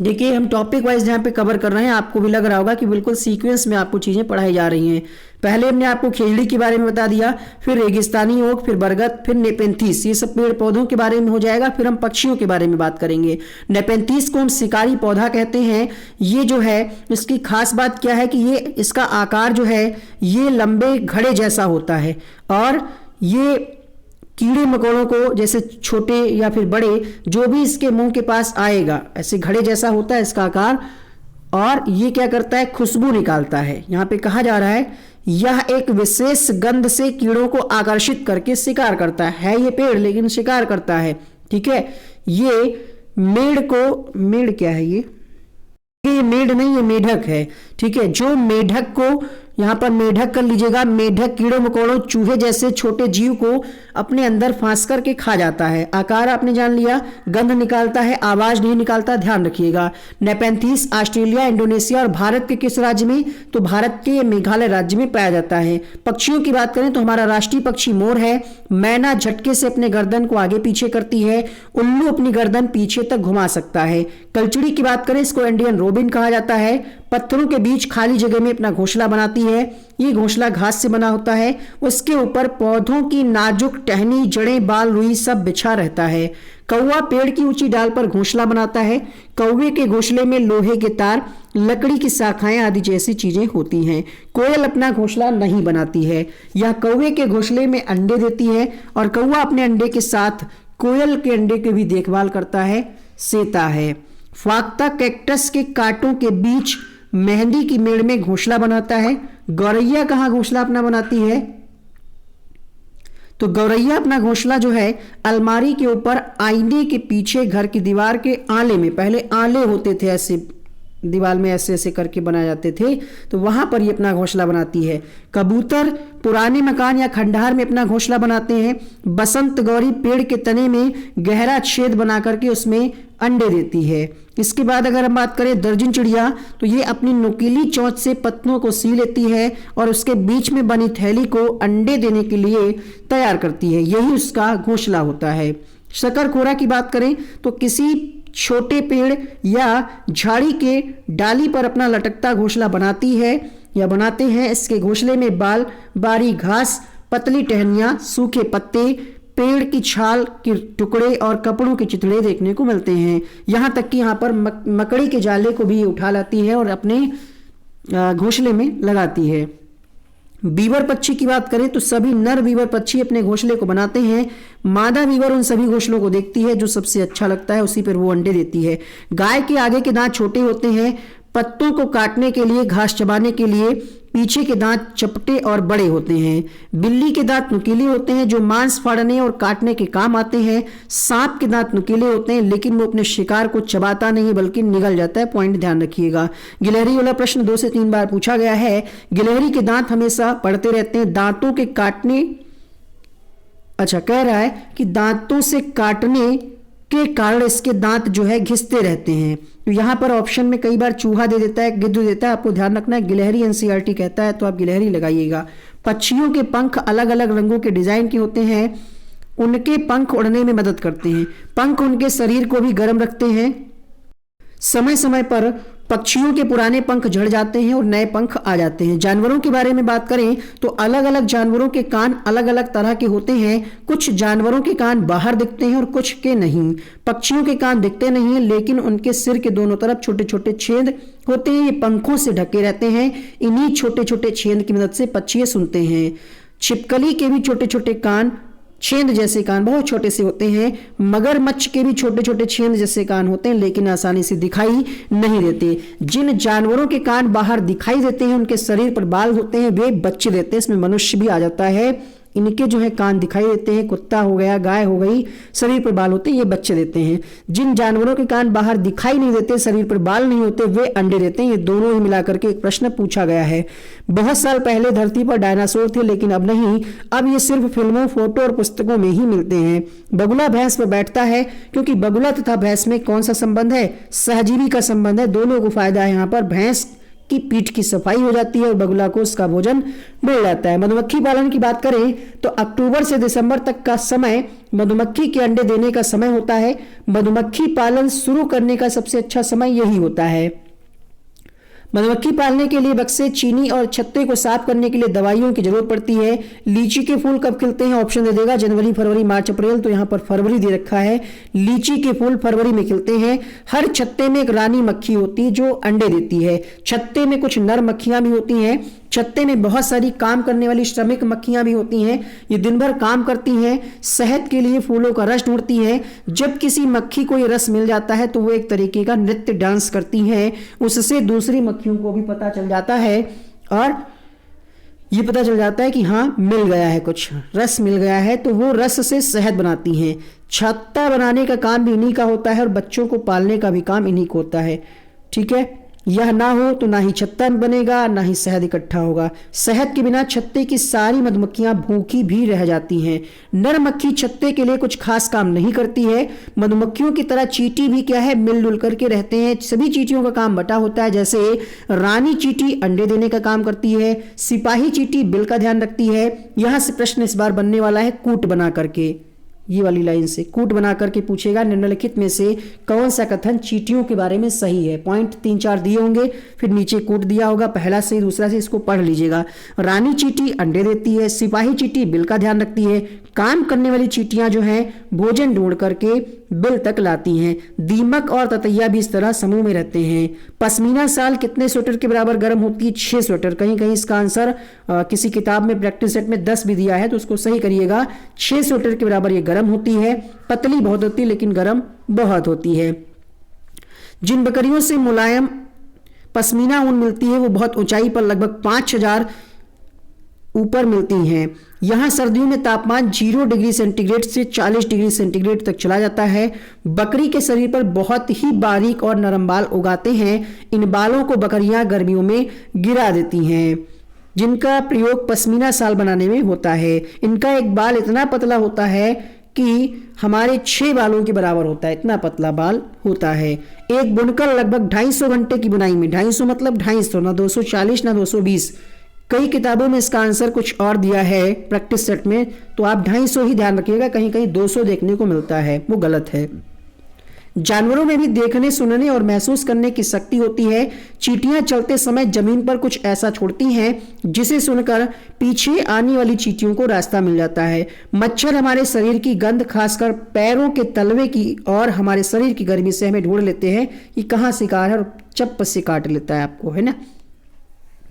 [SPEAKER 1] देखिए हम टॉपिक वाइज यहाँ पे कवर कर रहे हैं, आपको भी लग रहा होगा कि बिल्कुल सीक्वेंस में आपको चीजें पढ़ाई जा रही हैं। पहले हमने आपको खेजड़ी के बारे में बता दिया, फिर रेगिस्तानी ओक, फिर बरगद, फिर नेपेंथीस, ये सब पेड़ पौधों के बारे में हो जाएगा। फिर हम पक्षियों के बारे में बात करेंगे। नेपेंथीस को हम शिकारी पौधा कहते हैं। ये जो है इसकी खास बात क्या है कि ये इसका आकार जो है ये लंबे घड़े जैसा होता है और ये कीड़े मकोड़ों को, जैसे छोटे या फिर बड़े, जो भी इसके मुंह के पास आएगा, ऐसे घड़े जैसा होता है इसका आकार, और ये क्या करता है, खुशबू निकालता है। यहाँ पे कहा जा रहा है यह एक विशेष गंध से कीड़ों को आकर्षित करके शिकार करता है ये पेड़, लेकिन शिकार करता है। ठीक है, ये मेढ़ क्या है, ये मेढ़ नहीं, ये मेढक है। ठीक है, जो मेढक को यहाँ पर मेढक कर लीजिएगा, मेढक कीड़ों मकोड़ों चूहे जैसे छोटे जीव को अपने अंदर फांस करके खा जाता है। आकार आपने जान लिया, गंध निकालता है, आवाज नहीं निकालता, ध्यान रखिएगा। नेपेंथीस ऑस्ट्रेलिया, इंडोनेशिया और भारत के किस राज्य में, तो भारत के मेघालय राज्य में पाया जाता है। पक्षियों की बात करें तो हमारा राष्ट्रीय पक्षी मोर है। मैना झटके से अपने गर्दन को आगे पीछे करती है। उल्लू अपनी गर्दन पीछे तक घुमा सकता है। कलचुड़ी की बात करें, इसको इंडियन रोबिन कहा जाता है। पत्थरों के बीच खाली जगह में अपना घोंसला बनाती है। ये घोंसला घास से बना होता है। उसके ऊपर पौधों की नाजुक टहनी, जड़ें, बाल, रुई सब बिछा रहता है। कौवा पेड़ की ऊंची डाल पर घोंसला बनाता है। कौवे के घोंसले में लोहे के तार, लकड़ी की शाखाएं आदि जैसी चीजें होती हैं। कोयल अपना घोंसला नहीं बनाती है, यह कौवे के घोंसले में अंडे देती है और कौवा अपने अंडे के साथ कोयल के अंडे की भी देखभाल करता है, सेता है। फाख्ता कैक्टस के कांटों के बीच मेहंदी की मेड़ में घोंसला बनाता है। गौरैया कहाँ घोंसला अपना बनाती है, तो गौरैया अपना घोंसला जो है अलमारी के ऊपर आईने के पीछे घर की दीवार के आले में, पहले आले होते थे ऐसे दीवार में ऐसे ऐसे करके बनाए जाते थे, तो वहां पर ये अपना घोंसला बनाती है। कबूतर पुराने मकान या खंडहर में अपना घोंसला बनाते हैं। बसंत गौरी पेड़ के तने में गहरा छेद बना करके उसमें अंडे देती है। इसके बाद अगर हम बात करें दर्जन चिड़िया, तो ये अपनी नुकीली चोंच से पत्तों को सी लेती है और उसके बीच में बनी थैली को अंडे देने के लिए तैयार करती है, यही उसका घोंसला होता है। शकरखोरा की बात करें तो किसी छोटे पेड़ या झाड़ी के डाली पर अपना लटकता घोंसला बनाती है या बनाते हैं। इसके घोंसले में बाल, बारी घास, पतली टहनियां, सूखे पत्ते, पेड़ की छाल के टुकड़े और कपड़ों के चिथड़े देखने को मिलते हैं। यहाँ तक कि यहाँ पर मकड़ी के जाले को भी उठा लाती है और अपने घोंसले में लगाती है। बीवर पक्षी की बात करें तो सभी नर बीवर पक्षी अपने घोंसले को बनाते हैं। मादा बीवर उन सभी घोंसलों को देखती है जो सबसे अच्छा लगता है, उसी पर वो अंडे देती है। गाय के आगे के दांत छोटे होते हैं, पत्तों को काटने के लिए, घास चबाने के लिए। पीछे के दांत चपटे और बड़े होते हैं। बिल्ली के दांत नुकीले होते हैं जो मांस फाड़ने और काटने के काम आते हैं। सांप के दांत नुकीले होते हैं लेकिन वो अपने शिकार को चबाता नहीं बल्कि निगल जाता है। पॉइंट ध्यान रखिएगा। गिलहरी वाला प्रश्न 2 से 3 बार पूछा गया है। गिलहरी के दांत हमेशा पड़ते रहते हैं। दांतों के काटने, अच्छा कह रहा है कि दांतों से काटने के कारण इसके दांत जो है घिसते रहते हैं। तो यहां पर ऑप्शन में कई बार चूहा दे देता है, गिद्ध देता है, आपको ध्यान रखना है। गिलहरी एनसीईआरटी कहता है तो आप गिलहरी लगाइएगा। पक्षियों के पंख अलग अलग रंगों के डिजाइन के होते हैं। उनके पंख उड़ने में मदद करते हैं। पंख उनके शरीर को भी गर्म रखते हैं। समय समय पर पक्षियों के पुराने पंख झड़ जाते हैं और नए पंख आ जाते हैं। जानवरों के बारे में बात करें तो अलग अलग जानवरों के कान अलग अलग तरह के होते हैं। कुछ जानवरों के कान बाहर दिखते हैं और कुछ के नहीं। पक्षियों के कान दिखते नहीं हैं लेकिन उनके सिर के दोनों तरफ छोटे छोटे छेद होते हैं। ये पंखों से ढके रहते हैं। इन्हीं छोटे छोटे छेद की मदद से पक्षी सुनते हैं। छिपकली के भी छोटे छोटे कान, छेद जैसे कान बहुत छोटे से होते हैं। मगरमच्छ के भी छोटे छोटे छेद जैसे कान होते हैं लेकिन आसानी से दिखाई नहीं देते। जिन जानवरों के कान बाहर दिखाई देते हैं उनके शरीर पर बाल होते हैं, वे बच्चे देते हैं। इसमें मनुष्य भी आ जाता है। इनके जो है कान दिखाई देते हैं। कुत्ता हो गया, गाय हो गई, शरीर पर बाल होते हैं, ये बच्चे देते हैं। जिन जानवरों के कान बाहर दिखाई नहीं देते, शरीर पर बाल नहीं होते, वे अंडे देते हैं। ये दोनों ही मिलाकर के एक प्रश्न पूछा गया है। बहुत साल पहले धरती पर डायनासोर थे, लेकिन अब नहीं। अब ये सिर्फ फिल्मों, फोटो और पुस्तकों में ही मिलते हैं। बगुला भैंस पर बैठता है, क्योंकि बगुला तथा भैंस में कौन सा संबंध है? सहजीवी का संबंध है। दोनों को फायदा है। यहाँ पर भैंस की पीठ की सफाई हो जाती है और बगुला को उसका भोजन मिल जाता है। मधुमक्खी पालन की बात करें तो अक्टूबर से दिसंबर तक का समय मधुमक्खी के अंडे देने का समय होता है। मधुमक्खी पालन शुरू करने का सबसे अच्छा समय यही होता है। मधुमक्खी पालने के लिए बक्से, चीनी और छत्ते को साफ करने के लिए दवाइयों की जरूरत पड़ती है। लीची के फूल कब खिलते हैं? ऑप्शन दे देगा जनवरी, फरवरी, मार्च, अप्रैल। तो यहाँ पर फरवरी दे रखा है। लीची के फूल फरवरी में खिलते हैं। हर छत्ते में एक रानी मक्खी होती है जो अंडे देती है। छत्ते में कुछ नर मक्खियां भी होती हैं। छत्ते में बहुत सारी काम करने वाली श्रमिक मक्खियां भी होती हैं। ये दिन भर काम करती हैं, शहद के लिए फूलों का रस ढूंढती हैं। जब किसी मक्खी को ये रस मिल जाता है तो वो एक तरीके का नृत्य डांस करती हैं। उससे दूसरी मक्खियों को भी पता चल जाता है और ये पता चल जाता है कि हाँ मिल गया है, कुछ रस मिल गया है, तो वो रस से शहद बनाती हैं। छत्ता बनाने का काम भी इन्हीं का होता है और बच्चों को पालने का भी काम इन्हीं को होता है। ठीक है, यह ना हो तो ना ही छत्ता बनेगा, ना ही शहद इकट्ठा होगा। शहद के बिना छत्ते की सारी मधुमक्खियां भूखी भी रह जाती हैं। नर मक्खी छत्ते के लिए कुछ खास काम नहीं करती है। मधुमक्खियों की तरह चींटी भी क्या है, मिलजुल करके रहते हैं। सभी चींटियों का काम बटा होता है। जैसे रानी चींटी अंडे देने का काम करती है, सिपाही चींटी बिल का ध्यान रखती है। यहां से प्रश्न इस बार बनने वाला है कूट बना करके, ये वाली लाइन से कूट बना करके पूछेगा निम्नलिखित में से कौन सा कथन चींटियों के बारे में सही है। पॉइंट 3-4 दिए होंगे, फिर नीचे कूट दिया होगा, पहला से दूसरा से, इसको पढ़ लीजिएगा। रानी चींटी अंडे देती है, सिपाही चींटी बिल का ध्यान रखती है, काम करने वाली चींटियां जो हैं भोजन ढूंढ करके बिल तक लाती हैं। दीमक और ततैया भी इस तरह समूह में रहते हैं। पश्मीना शाल कितने स्वेटर के बराबर गर्म होती है? 6 स्वेटर। कहीं कहीं इसका आंसर किसी किताब में प्रैक्टिस सेट में 10 भी दिया है, तो उसको सही करिएगा। 6 स्वेटर के बराबर ये गर्म होती है। पतली बहुत होती है लेकिन गर्म बहुत होती है। जिन बकरियों से मुलायम पश्मीना ऊन मिलती है वो बहुत ऊंचाई पर लगभग 5000 ऊपर मिलती हैं। यहाँ सर्दियों में तापमान 0 डिग्री सेंटीग्रेड से 40 डिग्री सेंटीग्रेड तक चला जाता है। बकरी के शरीर पर बहुत ही बारीक और नरम बाल उगाते हैं। इन बालों को बकरियां गर्मियों में गिरा देती हैं, जिनका प्रयोग पश्मीना शाल बनाने में होता है। इनका एक बाल इतना पतला होता है कि हमारे 6 बालों के बराबर होता है, इतना पतला बाल होता है। एक बुनकर लगभग 250 घंटे की बुनाई में, 250 मतलब 250, ना 240 ना 220, कई किताबों में इसका आंसर कुछ और दिया है प्रैक्टिस सेट में, तो आप 250 ही ध्यान रखिएगा, कहीं कहीं 200 देखने को मिलता है, वो गलत है। जानवरों में भी देखने, सुनने और महसूस करने की शक्ति होती है। चींटियां चलते समय जमीन पर कुछ ऐसा छोड़ती हैं जिसे सुनकर पीछे आने वाली चींटियों को रास्ता मिल जाता है। मच्छर हमारे शरीर की गंध, खासकर पैरों के तलवे की और हमारे शरीर की गर्मी से हमें ढूंढ लेते हैं कि कहाँ शिकार है और चप्पल से काट लेता है आपको, है ना।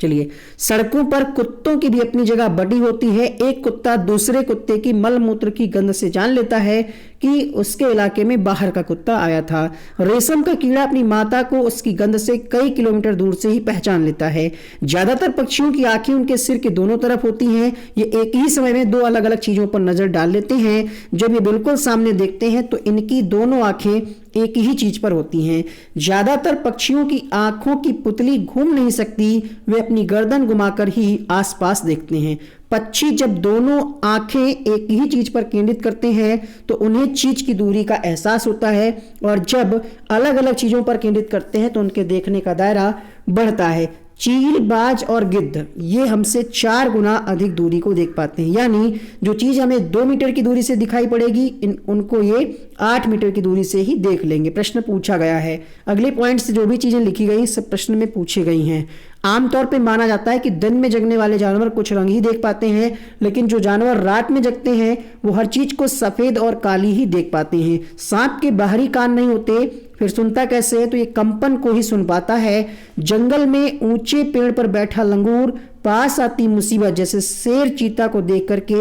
[SPEAKER 1] चलिए, सड़कों पर कुत्तों की भी अपनी जगह बड़ी होती है। एक कुत्ता दूसरे कुत्ते की मल मूत्र की गंध से जान लेता है कि उसके इलाके में बाहर का कुत्ता आया था। रेशम का कीड़ा अपनी माता को उसकी गंध से कई किलोमीटर दूर से ही पहचान लेता है। ज्यादातर पक्षियों की आंखें उनके सिर के दोनों तरफ होती हैं। ये एक ही समय में 2 अलग अलग चीजों पर नजर डाल लेते हैं। जब ये बिल्कुल सामने देखते हैं तो इनकी दोनों आंखें एक ही चीज पर होती हैं। ज्यादातर पक्षियों की आंखों की पुतली घूम नहीं सकती, वे अपनी गर्दन घुमाकर ही आसपास देखते हैं। पक्षी जब दोनों आंखें एक ही चीज पर केंद्रित करते हैं तो उन्हें चीज की दूरी का एहसास होता है, और जब अलग अलग चीजों पर केंद्रित करते हैं तो उनके देखने का दायरा बढ़ता है। चील, बाज और गिद्ध ये हमसे 4 गुना अधिक दूरी को देख पाते हैं, यानी जो चीज हमें 2 मीटर की दूरी से दिखाई पड़ेगी उनको ये 8 मीटर की दूरी से ही देख लेंगे। प्रश्न पूछा गया है। अगले पॉइंट से जो भी चीजें लिखी गई सब प्रश्न में पूछी गई हैं। आमतौर पे माना जाता है कि दिन में जगने वाले जानवर कुछ रंग ही देख पाते हैं, लेकिन जो जानवर रात में जगते हैं वो हर चीज को सफेद और काली ही देख पाते हैं। सांप के बाहरी कान नहीं होते, फिर सुनता कैसे है? तो ये कंपन को ही सुन पाता है। जंगल में ऊंचे पेड़ पर बैठा लंगूर पास आती मुसीबत जैसे शेर, चीता को देख करके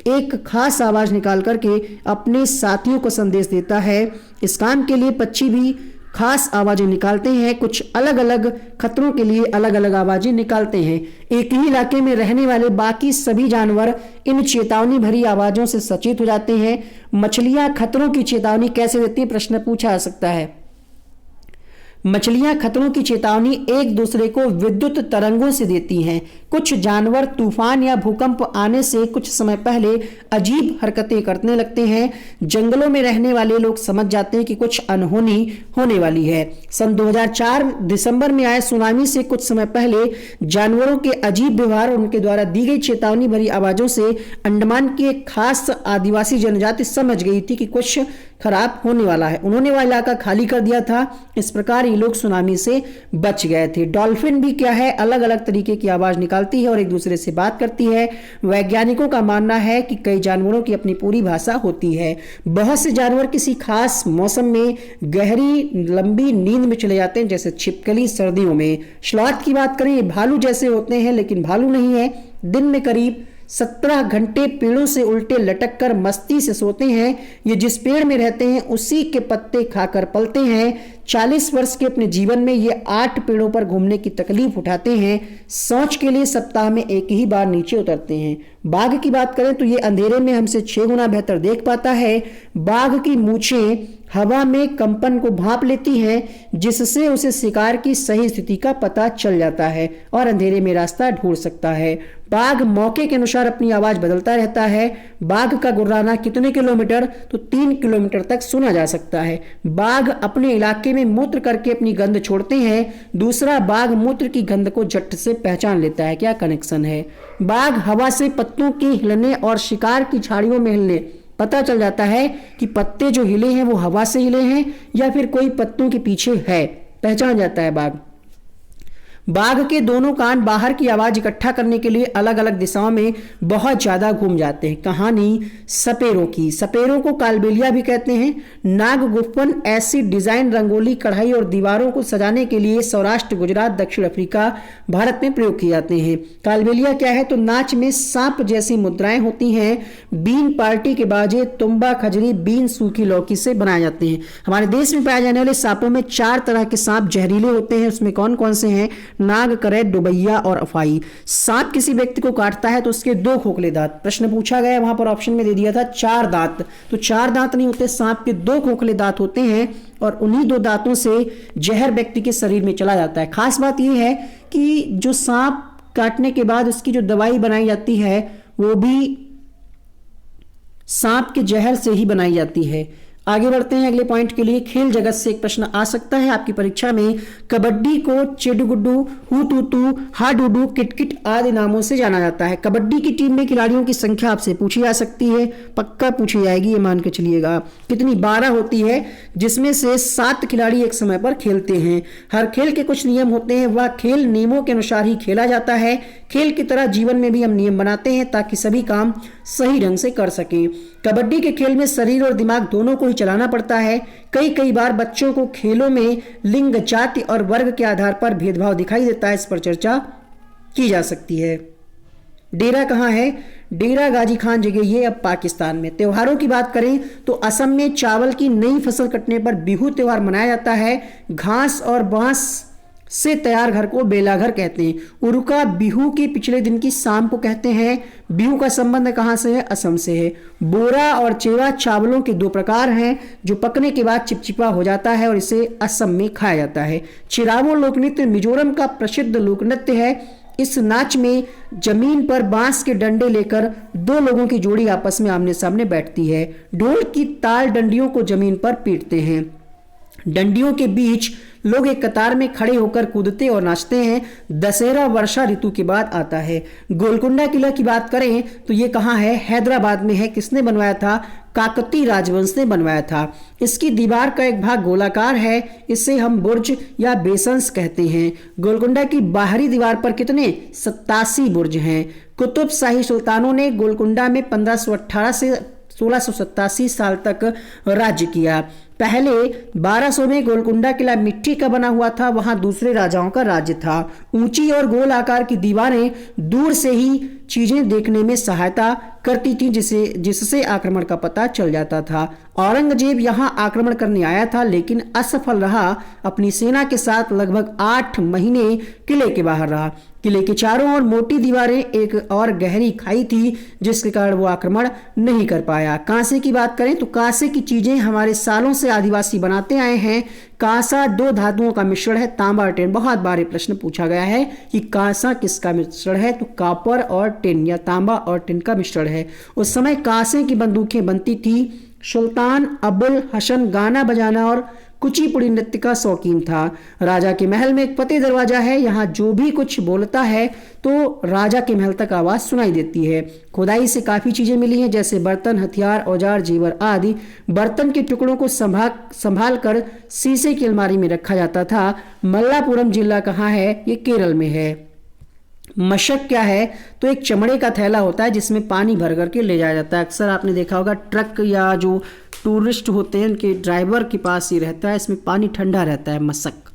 [SPEAKER 1] एक खास आवाज निकाल करके अपने साथियों को संदेश देता है। इस काम के लिए पक्षी भी खास आवाजें निकालते हैं, कुछ अलग अलग खतरों के लिए अलग अलग आवाजें निकालते हैं। एक ही इलाके में रहने वाले बाकी सभी जानवर इन चेतावनी भरी आवाजों से सचेत हो जाते हैं। मछलियां खतरों की चेतावनी कैसे देती हैं, प्रश्न पूछा जा सकता है। मछलियां खतरों की चेतावनी एक दूसरे को विद्युत तरंगों से देती हैं। कुछ जानवर तूफान या भूकंप आने से कुछ समय पहले अजीब हरकतें करने लगते हैं। जंगलों में रहने वाले लोग समझ जाते हैं कि कुछ अनहोनी होने वाली है। सन 2004 दिसंबर में आए सुनामी से कुछ समय पहले जानवरों के अजीब व्यवहार और उनके द्वारा दी गई चेतावनी भरी आवाजों से अंडमान की एक खास आदिवासी जनजाति समझ गई थी कि कुछ खराब होने वाला है। उन्होंने वह इलाका खाली कर दिया था। इस प्रकार ये लोग सुनामी से बच गए थे। डॉल्फिन भी क्या है, अलग अलग तरीके की आवाज निकालती है और एक दूसरे से बात करती है। वैज्ञानिकों का मानना है कि कई जानवरों की अपनी पूरी भाषा होती है। बहुत से जानवर किसी खास मौसम में गहरी लंबी नींद में चले जाते हैं, जैसे छिपकली सर्दियों में। स्लॉथ की बात करें, ये भालू जैसे होते हैं लेकिन भालू नहीं है। दिन में करीब 17 घंटे पेड़ों से उल्टे लटक कर मस्ती से सोते हैं। ये जिस पेड़ में रहते हैं उसी के पत्ते खाकर पलते हैं। 40 वर्ष के अपने जीवन में ये 8 पेड़ों पर घूमने की तकलीफ उठाते हैं। शौच के लिए सप्ताह में एक ही बार नीचे उतरते हैं। बाघ की बात करें तो ये अंधेरे में हमसे 6 गुना बेहतर देख पाता है। बाघ की मूछें हवा में कंपन को भांप लेती हैं, जिससे उसे शिकार की सही स्थिति का पता चल जाता है और अंधेरे में रास्ता ढूंढ सकता है। बाघ मौके के अनुसार अपनी आवाज बदलता रहता है। बाघ का गुर्राना कितने किलोमीटर, तो 3 किलोमीटर तक सुना जा सकता है। बाघ अपने इलाके में मूत्र करके अपनी गंध छोड़ते हैं। दूसरा बाघ मूत्र की गंध को झट से पहचान लेता है। क्या कनेक्शन है। बाघ हवा से पत्तों के हिलने और शिकार की झाड़ियों में हिलने पता चल जाता है कि पत्ते जो हिले हैं वो हवा से हिले हैं या फिर कोई पत्तों के पीछे है, पहचान जाता है बाघ। बाघ के दोनों कान बाहर की आवाज इकट्ठा करने के लिए अलग अलग दिशाओं में बहुत ज्यादा घूम जाते हैं। कहानी सपेरों की। सपेरों को कालबेलिया भी कहते हैं। नाग गुफन ऐसी डिजाइन रंगोली, कढ़ाई और दीवारों को सजाने के लिए सौराष्ट्र, गुजरात, दक्षिण अफ्रीका, भारत में प्रयोग किए जाते हैं। कालबेलिया क्या है, तो नाच में सांप जैसी मुद्राएं होती हैं। बीन पार्टी के बाजे तुम्बा, खजरी, बीन सूखी लौकी से बनाए जाते हैं। हमारे देश में पाए जाने वाले सांपों में 4 तरह के सांप जहरीले होते हैं। उसमें कौन कौन से हैं, नाग, करैत, डुबैया और अफाई। सांप किसी व्यक्ति को काटता है तो उसके 2 खोखले दांत, प्रश्न पूछा गया वहां पर ऑप्शन में दे दिया था 4 दांत, तो 4 दांत नहीं होते, सांप के 2 खोखले दांत होते हैं और उन्हीं 2 दांतों से जहर व्यक्ति के शरीर में चला जाता है। खास बात यह है कि जो सांप काटने के बाद उसकी जो दवाई बनाई जाती है वो भी सांप के जहर से ही बनाई जाती है। आगे बढ़ते हैं अगले पॉइंट के लिए। खेल जगत से एक प्रश्न आ सकता है आपकी परीक्षा में। कबड्डी को चिडगुड्डू, हुतुतु, हाडुडू, किटकिट आदि नामों से जाना जाता है। कबड्डी की टीम में खिलाड़ियों की संख्या आपसे पूछी जा सकती है, पक्का पूछी जाएगी, ये मान के चलिएगा। कितनी, 12 होती है, जिसमें से 7 खिलाड़ी एक समय पर खेलते हैं। हर खेल के कुछ नियम होते हैं, वह खेल नियमों के अनुसार ही खेला जाता है। खेल की तरह जीवन में भी हम नियम बनाते हैं ताकि सभी काम सही ढंग से कर सकें। कबड्डी के खेल में शरीर और दिमाग दोनों को ही चलाना पड़ता है। कई बार बच्चों को खेलों में लिंग, जाति और वर्ग के आधार पर भेदभाव दिखाई देता है, इस पर चर्चा की जा सकती है। डेरा कहाँ है, डेरा गाजी खान जगह, ये अब पाकिस्तान में। त्योहारों की बात करें तो असम में चावल की नई फसल कटने पर बिहू त्योहार मनाया जाता है। घास और बांस से तैयार घर को बेलाघर कहते हैं। उरुका बिहू के पिछले दिन की शाम को कहते हैं। बिहू का संबंध कहां से है, असम से है। बोरा और चेवा चावलों के 2 प्रकार हैं, जो पकने के बाद चिपचिपा हो जाता है और इसे असम में खाया जाता है। चिरावो लोकनृत्य मिजोरम का प्रसिद्ध लोकनृत्य है। इस नाच में जमीन पर बांस के डंडे लेकर 2 लोगों की जोड़ी आपस में आमने सामने बैठती है। ढोल की ताल डंडियों को जमीन पर पीटते हैं। डंडियों के बीच लोग एक कतार में खड़े होकर कूदते और नाचते हैं। दशहरा वर्षा ऋतु के बाद आता है। गोलकुंडा किला की बात करें तो ये कहाँ है, हैदराबाद में है। किसने बनवाया था, काकतीय राजवंश ने बनवाया था। इसकी दीवार का एक भाग गोलाकार है, इसे हम बुर्ज या बेसन्स कहते हैं। गोलकुंडा की बाहरी दीवार पर कितने, 87 बुर्ज हैं। कुतुब शाही सुल्तानों ने गोलकुंडा में 1518 से 1687 साल तक राज्य किया। पहले 1200 में गोलकुंडा किला मिट्टी का बना हुआ था, वहां दूसरे राजाओं का राज्य था। ऊंची और गोल आकार की दीवारें दूर से ही चीजें देखने में सहायता करती थी, जिससे आक्रमण का पता चल जाता था। औरंगजेब यहाँ आक्रमण करने आया था लेकिन असफल रहा। अपनी सेना के साथ लगभग 8 महीने किले के बाहर रहा। किले के चारों ओर मोटी दीवारें, एक और गहरी खाई थी, जिसके कारण वो आक्रमण नहीं कर पाया। कांसे की बात करें तो कांसे की चीजें हमारे सालों से आदिवासी बनाते आए हैं। कांसा 2 धातुओं का मिश्रण है, तांबा और टिन। बहुत बार प्रश्न पूछा गया है कि कांसा किसका मिश्रण है, तो कॉपर और टिन या तांबा और टिन का मिश्रण है। उस समय कांसे की बंदूकें बनती थी। सुल्तान अबुल हसन गाना बजाना और कुचिपुड़ी नृत्य का शौकीन था। राजा के महल में एक फतेह दरवाजा है, यहाँ जो भी कुछ बोलता है तो राजा के महल तक आवाज सुनाई देती है। खुदाई से काफी चीजें मिली हैं, जैसे बर्तन, हथियार, औजार, जेवर आदि। बर्तन के टुकड़ों को संभाल कर शीशे की अलमारी में रखा जाता था। मल्लापुरम जिला कहाँ है, ये केरल में है। मशक क्या है, तो एक चमड़े का थैला होता है जिसमें पानी भर करके ले जाया जाता है। अक्सर आपने देखा होगा ट्रक या जो टूरिस्ट होते हैं उनके ड्राइवर के पास ही रहता है, इसमें पानी ठंडा रहता है, मशक।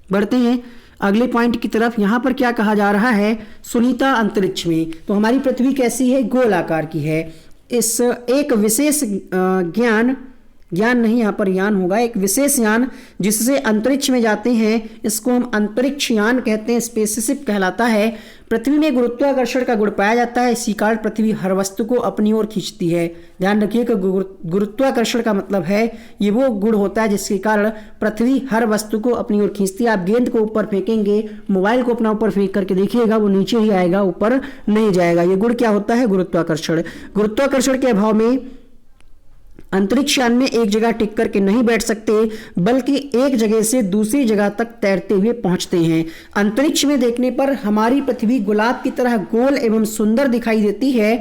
[SPEAKER 1] बढ़ते हैं अगले पॉइंट की तरफ। यहाँ पर क्या कहा जा रहा है, सुनीता अंतरिक्ष में। तो हमारी पृथ्वी कैसी है, गोल आकार की है। इस एक विशेष ज्ञान नहीं, यहाँ पर यान होगा, एक विशेष यान जिससे अंतरिक्ष में जाते हैं, इसको हम अंतरिक्ष यान कहते हैं, स्पेसशिप कहलाता है। पृथ्वी में गुरुत्वाकर्षण का गुण पाया जाता है, इसी कारण पृथ्वी हर वस्तु को अपनी ओर खींचती है। ध्यान रखिए कि गुरुत्वाकर्षण का मतलब है ये वो गुण होता है जिसके कारण पृथ्वी हर वस्तु को अपनी ओर खींचती है। आप गेंद को ऊपर फेंकेंगे, मोबाइल को अपना ऊपर फेंक करके देखिएगा, वो नीचे ही आएगा, ऊपर नहीं जाएगा। ये गुण क्या होता है, गुरुत्वाकर्षण। गुरुत्वाकर्षण के अभाव में अंतरिक्ष यान में एक जगह टिक करके नहीं बैठ सकते, बल्कि एक जगह से दूसरी जगह तक तैरते हुए पहुंचते हैं। अंतरिक्ष में देखने पर हमारी पृथ्वी गुलाब की तरह गोल एवं सुंदर दिखाई देती है,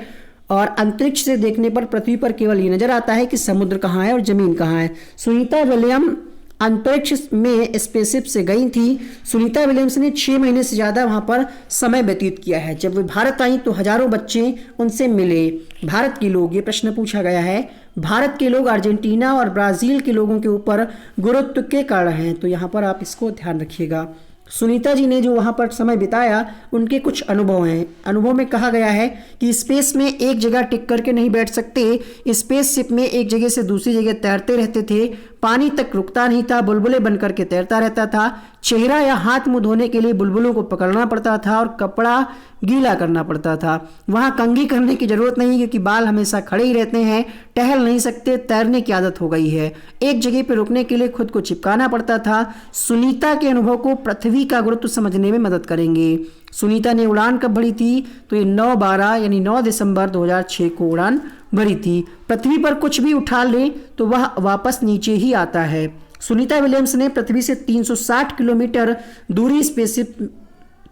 [SPEAKER 1] और अंतरिक्ष से देखने पर पृथ्वी पर केवल ये नजर आता है कि समुद्र कहाँ है और जमीन कहाँ है। सुनीता विलियम अंतरिक्ष में स्पेसशिप से गई थी। सुनीता विलियम्स ने 6 महीने से ज़्यादा वहाँ पर समय व्यतीत किया है। जब वे भारत आई तो हजारों बच्चे उनसे मिले। भारत के लोग, ये प्रश्न पूछा गया है, भारत के लोग अर्जेंटीना और ब्राज़ील के लोगों के ऊपर गुरुत्व के कारण हैं, तो यहाँ पर आप इसको ध्यान रखिएगा। सुनीता जी ने जो वहाँ पर समय बिताया उनके कुछ अनुभव हैं। अनुभव में कहा गया है कि स्पेस में एक जगह टिक करके नहीं बैठ सकते, स्पेसशिप में एक जगह से दूसरी जगह तैरते रहते थे, पानी तक रुकता नहीं था, बुलबुले बन करके तैरता रहता था। चेहरा या हाथ मुंह धोने के लिए बुलबुलों को पकड़ना पड़ता था और कपड़ा गीला करना पड़ता था। वहाँ कंघी करने की जरूरत नहीं क्योंकि बाल हमेशा खड़े ही रहते हैं, टहल नहीं सकते, तैरने की आदत हो गई है। एक जगह पर रुकने के लिए खुद को चिपकाना पड़ता था। सुनीता के अनुभव को पृथ्वी का गुरुत्व समझने में मदद करेंगे। सुनीता ने उड़ान कब भरी थी, तो ये 9/12 यानी 9 दिसंबर 2006 को उड़ान भरी थी। पृथ्वी पर कुछ भी उठा ले तो वह वापस नीचे ही आता है। सुनीता विलियम्स ने पृथ्वी से 360 किलोमीटर दूरी स्पेसशिप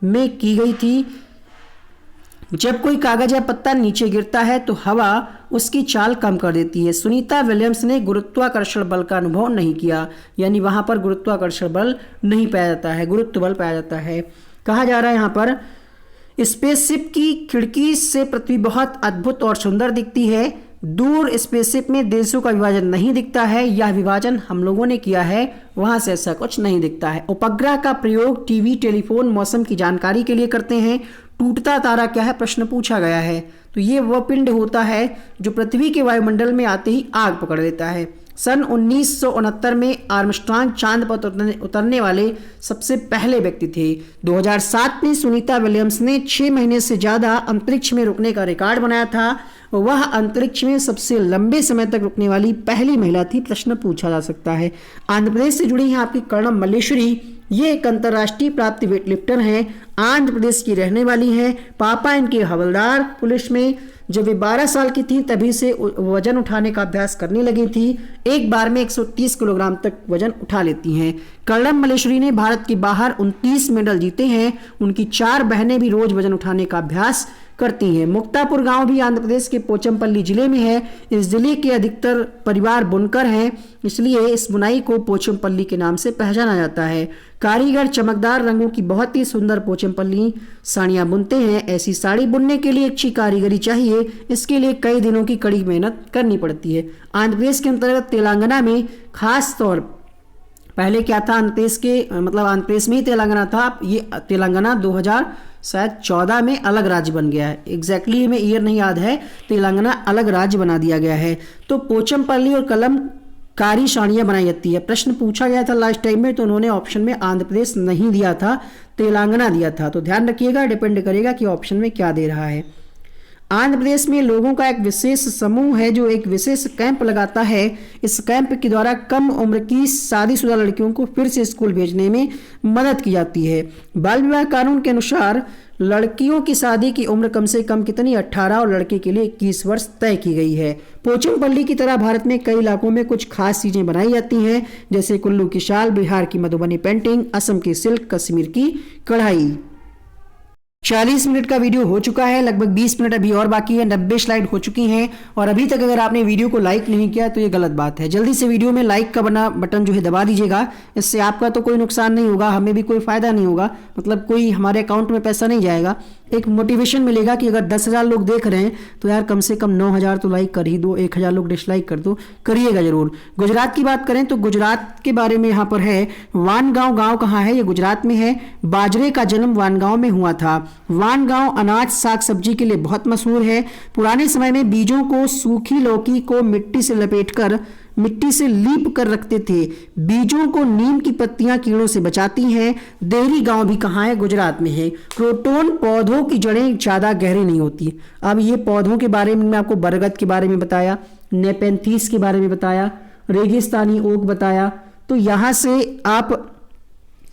[SPEAKER 1] में की गई थी। जब कोई कागज या पत्ता नीचे गिरता है तो हवा उसकी चाल कम कर देती है। सुनीता विलियम्स ने गुरुत्वाकर्षण बल का अनुभव नहीं किया, यानी वहां पर गुरुत्वाकर्षण बल नहीं पाया जाता है, गुरुत्व बल पाया जाता है। कहा जा रहा है यहाँ पर स्पेसशिप की खिड़की से पृथ्वी बहुत अद्भुत और सुंदर दिखती है। दूर स्पेसशिप में देशों का विभाजन नहीं दिखता है, यह विभाजन हम लोगों ने किया है, वहां से ऐसा कुछ नहीं दिखता है। उपग्रह का प्रयोग टीवी, टेलीफोन, मौसम की जानकारी के लिए करते हैं। टूटता तारा क्या है, प्रश्न पूछा गया है, तो ये वह पिंड होता है जो पृथ्वी के वायुमंडल में आते ही आग पकड़ लेता है। सन 1969 में आर्मस्ट्रांग चांद पर उतरने वाले सबसे पहले व्यक्ति थे। 2007 में सुनीता विलियम्स ने 6 महीने से ज़्यादा अंतरिक्ष में रुकने का रिकॉर्ड बनाया था। वह अंतरिक्ष में सबसे लंबे समय तक रुकने वाली पहली महिला थी, प्रश्न पूछा जा सकता है। आंध्र प्रदेश से जुड़ी हैं आपकी कर्णम मल्लेश्वरी, ये एक अंतर्राष्ट्रीय प्राप्त वेटलिफ्टर हैं, आंध्र प्रदेश की रहने वाली हैं। पापा इनके हवलदार पुलिस में। जब वे 12 साल की थी तभी से वजन उठाने का अभ्यास करने लगी थी। एक बार में 130 किलोग्राम तक वजन उठा लेती हैं। कर्णम मल्लेश्वरी ने भारत के बाहर 29 मेडल जीते हैं। उनकी 4 बहनें भी रोज वजन उठाने का अभ्यास करती हैं। मुक्तापुर गांव भी आंध्र प्रदेश के पोचमपल्ली जिले में है। इस जिले के अधिकतर परिवार बुनकर हैं, इसलिए इस बुनाई को पोचमपल्ली के नाम से पहचाना जाता है। कारीगर चमकदार रंगों की बहुत ही सुंदर पोचमपल्ली साड़ियाँ बुनते हैं। ऐसी साड़ी बुनने के लिए अच्छी कारीगरी चाहिए, इसके लिए कई दिनों की कड़ी मेहनत करनी पड़ती है। आंध्र प्रदेश के अंतर्गत तेलंगाना में खास तौर पहले क्या था, आंध्र प्रदेश के मतलब आंध्र प्रदेश में ही तेलंगाना था, ये तेलंगाना 2014 में अलग राज्य बन गया है। एग्जैक्टली हमें ईयर नहीं याद है, तेलंगाना अलग राज्य बना दिया गया है। तो पोचमपल्ली और कलमकारी साड़ियाँ बनाई जाती है। प्रश्न पूछा गया था लास्ट टाइम में, तो उन्होंने ऑप्शन में आंध्र प्रदेश नहीं दिया था, तेलंगाना दिया था। तो ध्यान रखिएगा, डिपेंड करेगा कि ऑप्शन में क्या दे रहा है। आंध्र प्रदेश में लोगों का एक विशेष समूह है जो एक विशेष कैंप लगाता है। इस कैंप के द्वारा कम उम्र की शादीशुदा लड़कियों को फिर से स्कूल भेजने में मदद की जाती है। बाल विवाह कानून के अनुसार लड़कियों की शादी की उम्र कम से कम कितनी, 18 और लड़के के लिए 21 वर्ष तय की गई है। पोचमपल्ली की तरह भारत में कई इलाकों में कुछ खास चीजें बनाई जाती हैं, जैसे कुल्लू की शाल, बिहार की मधुबनी पेंटिंग, असम की सिल्क, कश्मीर की कढ़ाई। 40 मिनट का वीडियो हो चुका है, लगभग 20 मिनट अभी और बाकी है, 90 स्लाइड हो चुकी हैं। और अभी तक अगर आपने वीडियो को लाइक नहीं किया तो ये गलत बात है। जल्दी से वीडियो में लाइक का बटन जो है दबा दीजिएगा। इससे आपका तो कोई नुकसान नहीं होगा, हमें भी कोई फायदा नहीं होगा, मतलब कोई हमारे अकाउंट में पैसा नहीं जाएगा। एक मोटिवेशन मिलेगा कि अगर 10,000 लोग देख रहे हैं तो यार कम से कम 9,000 तो लाइक कर ही दो, 1,000 लोग डिसलाइक कर दो, करिएगा जरूर। गुजरात की बात करें तो गुजरात के बारे में यहाँ पर है, वानगांव गांव कहाँ है, ये गुजरात में है। बाजरे का जन्म वानगांव में हुआ था। वानगांव अनाज साग सब्जी के लिए बहुत मशहूर है। पुराने समय में बीजों को, सूखी लौकी को मिट्टी से लपेटकर मिट्टी से लीप कर रखते थे। बीजों को नीम की पत्तियां कीड़ों से बचाती हैं। देहरी गांव भी कहाँ है, गुजरात में है। क्रोटोन पौधों की जड़ें ज्यादा गहरी नहीं होती। अब ये पौधों के बारे में मैं आपको बरगद के बारे में बताया, नेपेंथीस के बारे में बताया, रेगिस्तानी ओक बताया। तो यहां से आप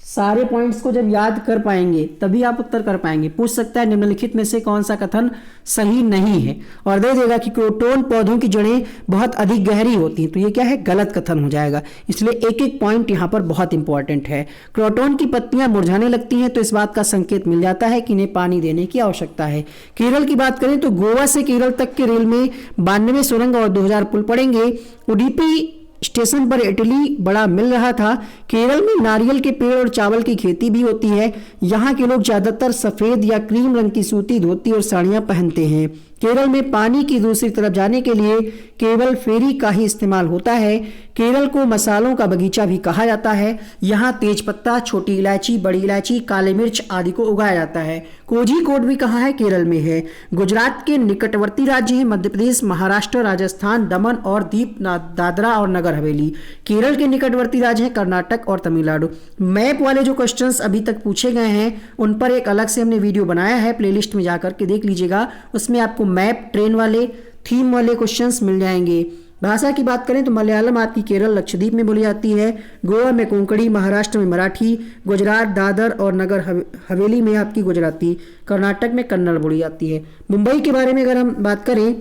[SPEAKER 1] सारे पॉइंट्स को जब याद कर पाएंगे तभी आप उत्तर कर पाएंगे। पूछ सकता है निम्नलिखित में से कौन सा कथन सही नहीं है, और दे देगा कि क्रोटोन पौधों की जड़ें बहुत अधिक गहरी होती हैं, तो ये क्या है, गलत कथन हो जाएगा। इसलिए एक एक पॉइंट यहाँ पर बहुत इंपॉर्टेंट है। क्रोटोन की पत्तियां मुरझाने लगती हैं तो इस बात का संकेत मिल जाता है कि इन्हें पानी देने की आवश्यकता है। केरल की बात करें तो गोवा से केरल तक के रेल में 92 सुरंग और 2000 पुल पड़ेंगे। उडुपी स्टेशन पर इटली बड़ा मिल रहा था। केरल में नारियल के पेड़ और चावल की खेती भी होती है। यहाँ के लोग ज्यादातर सफेद या क्रीम रंग की सूती धोती और साड़ियाँ पहनते हैं। केरल में पानी की दूसरी तरफ जाने के लिए केवल फेरी का ही इस्तेमाल होता है। केरल को मसालों का बगीचा भी कहा जाता है। यहाँ तेजपत्ता, छोटी इलायची, बड़ी इलायची, काले मिर्च आदि को उगाया जाता है। कोझीकोड भी कहाँ है, केरल में है। गुजरात के निकटवर्ती राज्य हैं मध्य प्रदेश, महाराष्ट्र, राजस्थान, दमन और दीप, दादरा और नगर हवेली। केरल के निकटवर्ती राज्य हैं कर्नाटक और तमिलनाडु। मैप वाले जो क्वेश्चंस अभी तक पूछे गए हैं उन पर एक अलग से हमने वीडियो बनाया है, प्लेलिस्ट में जाकर के देख लीजिएगा। उसमें आपको मैप, ट्रेन वाले, थीम वाले क्वेश्चंस मिल जाएंगे। भाषा की बात करें तो मलयालम आपकी केरल लक्षद्वीप में बोली जाती है, गोवा में कोंकणी, महाराष्ट्र में मराठी, गुजरात, दादर और नगर हवेली में आपकी गुजराती, कर्नाटक में कन्नड़ बोली जाती है। मुंबई के बारे में अगर हम बात करें,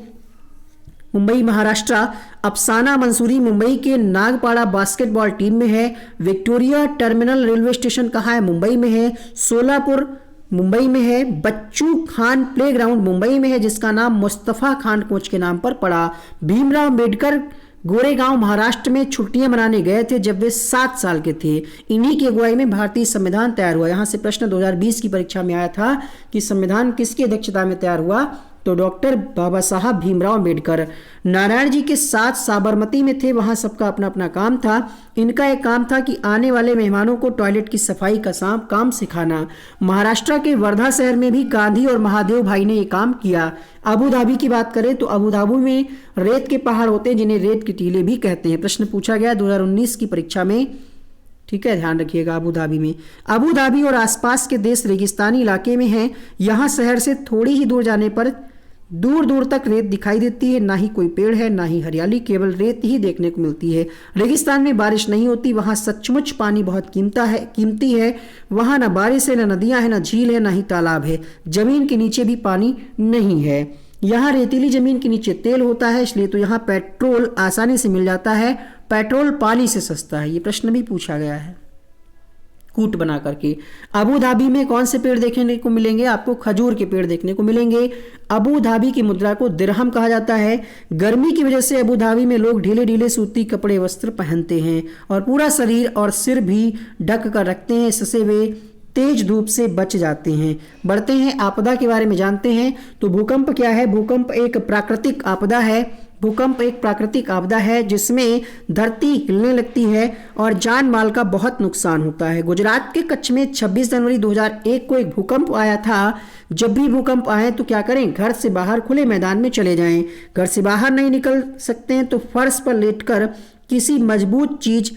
[SPEAKER 1] मुंबई महाराष्ट्र, अफसाना मंसूरी मुंबई के नागपाड़ा बास्केटबॉल टीम में है। विक्टोरिया टर्मिनल रेलवे स्टेशन कहाँ है, मुंबई में है। सोलापुर मुंबई में है। बच्चू खान प्लेग्राउंड मुंबई में है जिसका नाम मुस्तफा खान कोच के नाम पर पड़ा। भीमराव अम्बेडकर गोरेगांव महाराष्ट्र में छुट्टियां मनाने गए थे जब वे 7 साल के थे। इन्हीं की अगुवाई में भारतीय संविधान तैयार हुआ। यहाँ से प्रश्न 2020 की परीक्षा में आया था कि संविधान किसकी अध्यक्षता में तैयार हुआ, तो डॉक्टर बाबा साहब भीमराव अम्बेडकर। नारायण जी के साथ साबरमती में थे, वहां सबका अपना अपना काम था। इनका एक काम था कि आने वाले मेहमानों को टॉयलेट की सफाई का काम सिखाना। महाराष्ट्र के वर्धा शहर में भी गांधी और महादेव भाई ने ये काम किया। अबू धाबी की बात करें तो अबू धाबी में रेत के पहाड़ होते हैं जिन्हें रेत के टीले भी कहते हैं। प्रश्न पूछा गया 2019 की परीक्षा में, ठीक है, ध्यान रखिएगा। अबू धाबी में, अबू धाबी और आसपास के देश रेगिस्तानी इलाके में हैं। यहाँ शहर से थोड़ी ही दूर जाने पर दूर दूर तक रेत दिखाई देती है, ना ही कोई पेड़ है ना ही हरियाली, केवल रेत ही देखने को मिलती है। रेगिस्तान में बारिश नहीं होती, वहाँ सचमुच पानी बहुत कीमती है। वहाँ ना बारिश है, ना नदियाँ हैं, ना झील है, ना ही तालाब है। जमीन के नीचे भी पानी नहीं है। यहाँ रेतीली जमीन के नीचे तेल होता है, इसलिए तो यहाँ पेट्रोल आसानी से मिल जाता है। पेट्रोल पानी से सस्ता है, ये प्रश्न भी पूछा गया है कूट बना करके। अबू धाबी में कौन से पेड़ देखने को मिलेंगे, आपको खजूर के पेड़ देखने को मिलेंगे। अबू धाबी की मुद्रा को दिरहम कहा जाता है। गर्मी की वजह से अबू धाबी में लोग ढीले ढीले सूती कपड़े वस्त्र पहनते हैं और पूरा शरीर और सिर भी ढक कर रखते हैं, इससे वे तेज धूप से बच जाते हैं। बढ़ते हैं आपदा के बारे में जानते हैं। तो भूकंप क्या है, भूकंप एक प्राकृतिक आपदा है। भूकंप एक प्राकृतिक आपदा है जिसमें धरती हिलने लगती है और जान माल का बहुत नुकसान होता है। गुजरात के कच्छ में 26 जनवरी 2001 को एक भूकंप आया था। जब भी भूकंप आए तो क्या करें, घर से बाहर खुले मैदान में चले जाएं। घर से बाहर नहीं निकल सकते हैं तो फर्श पर लेटकर किसी मजबूत चीज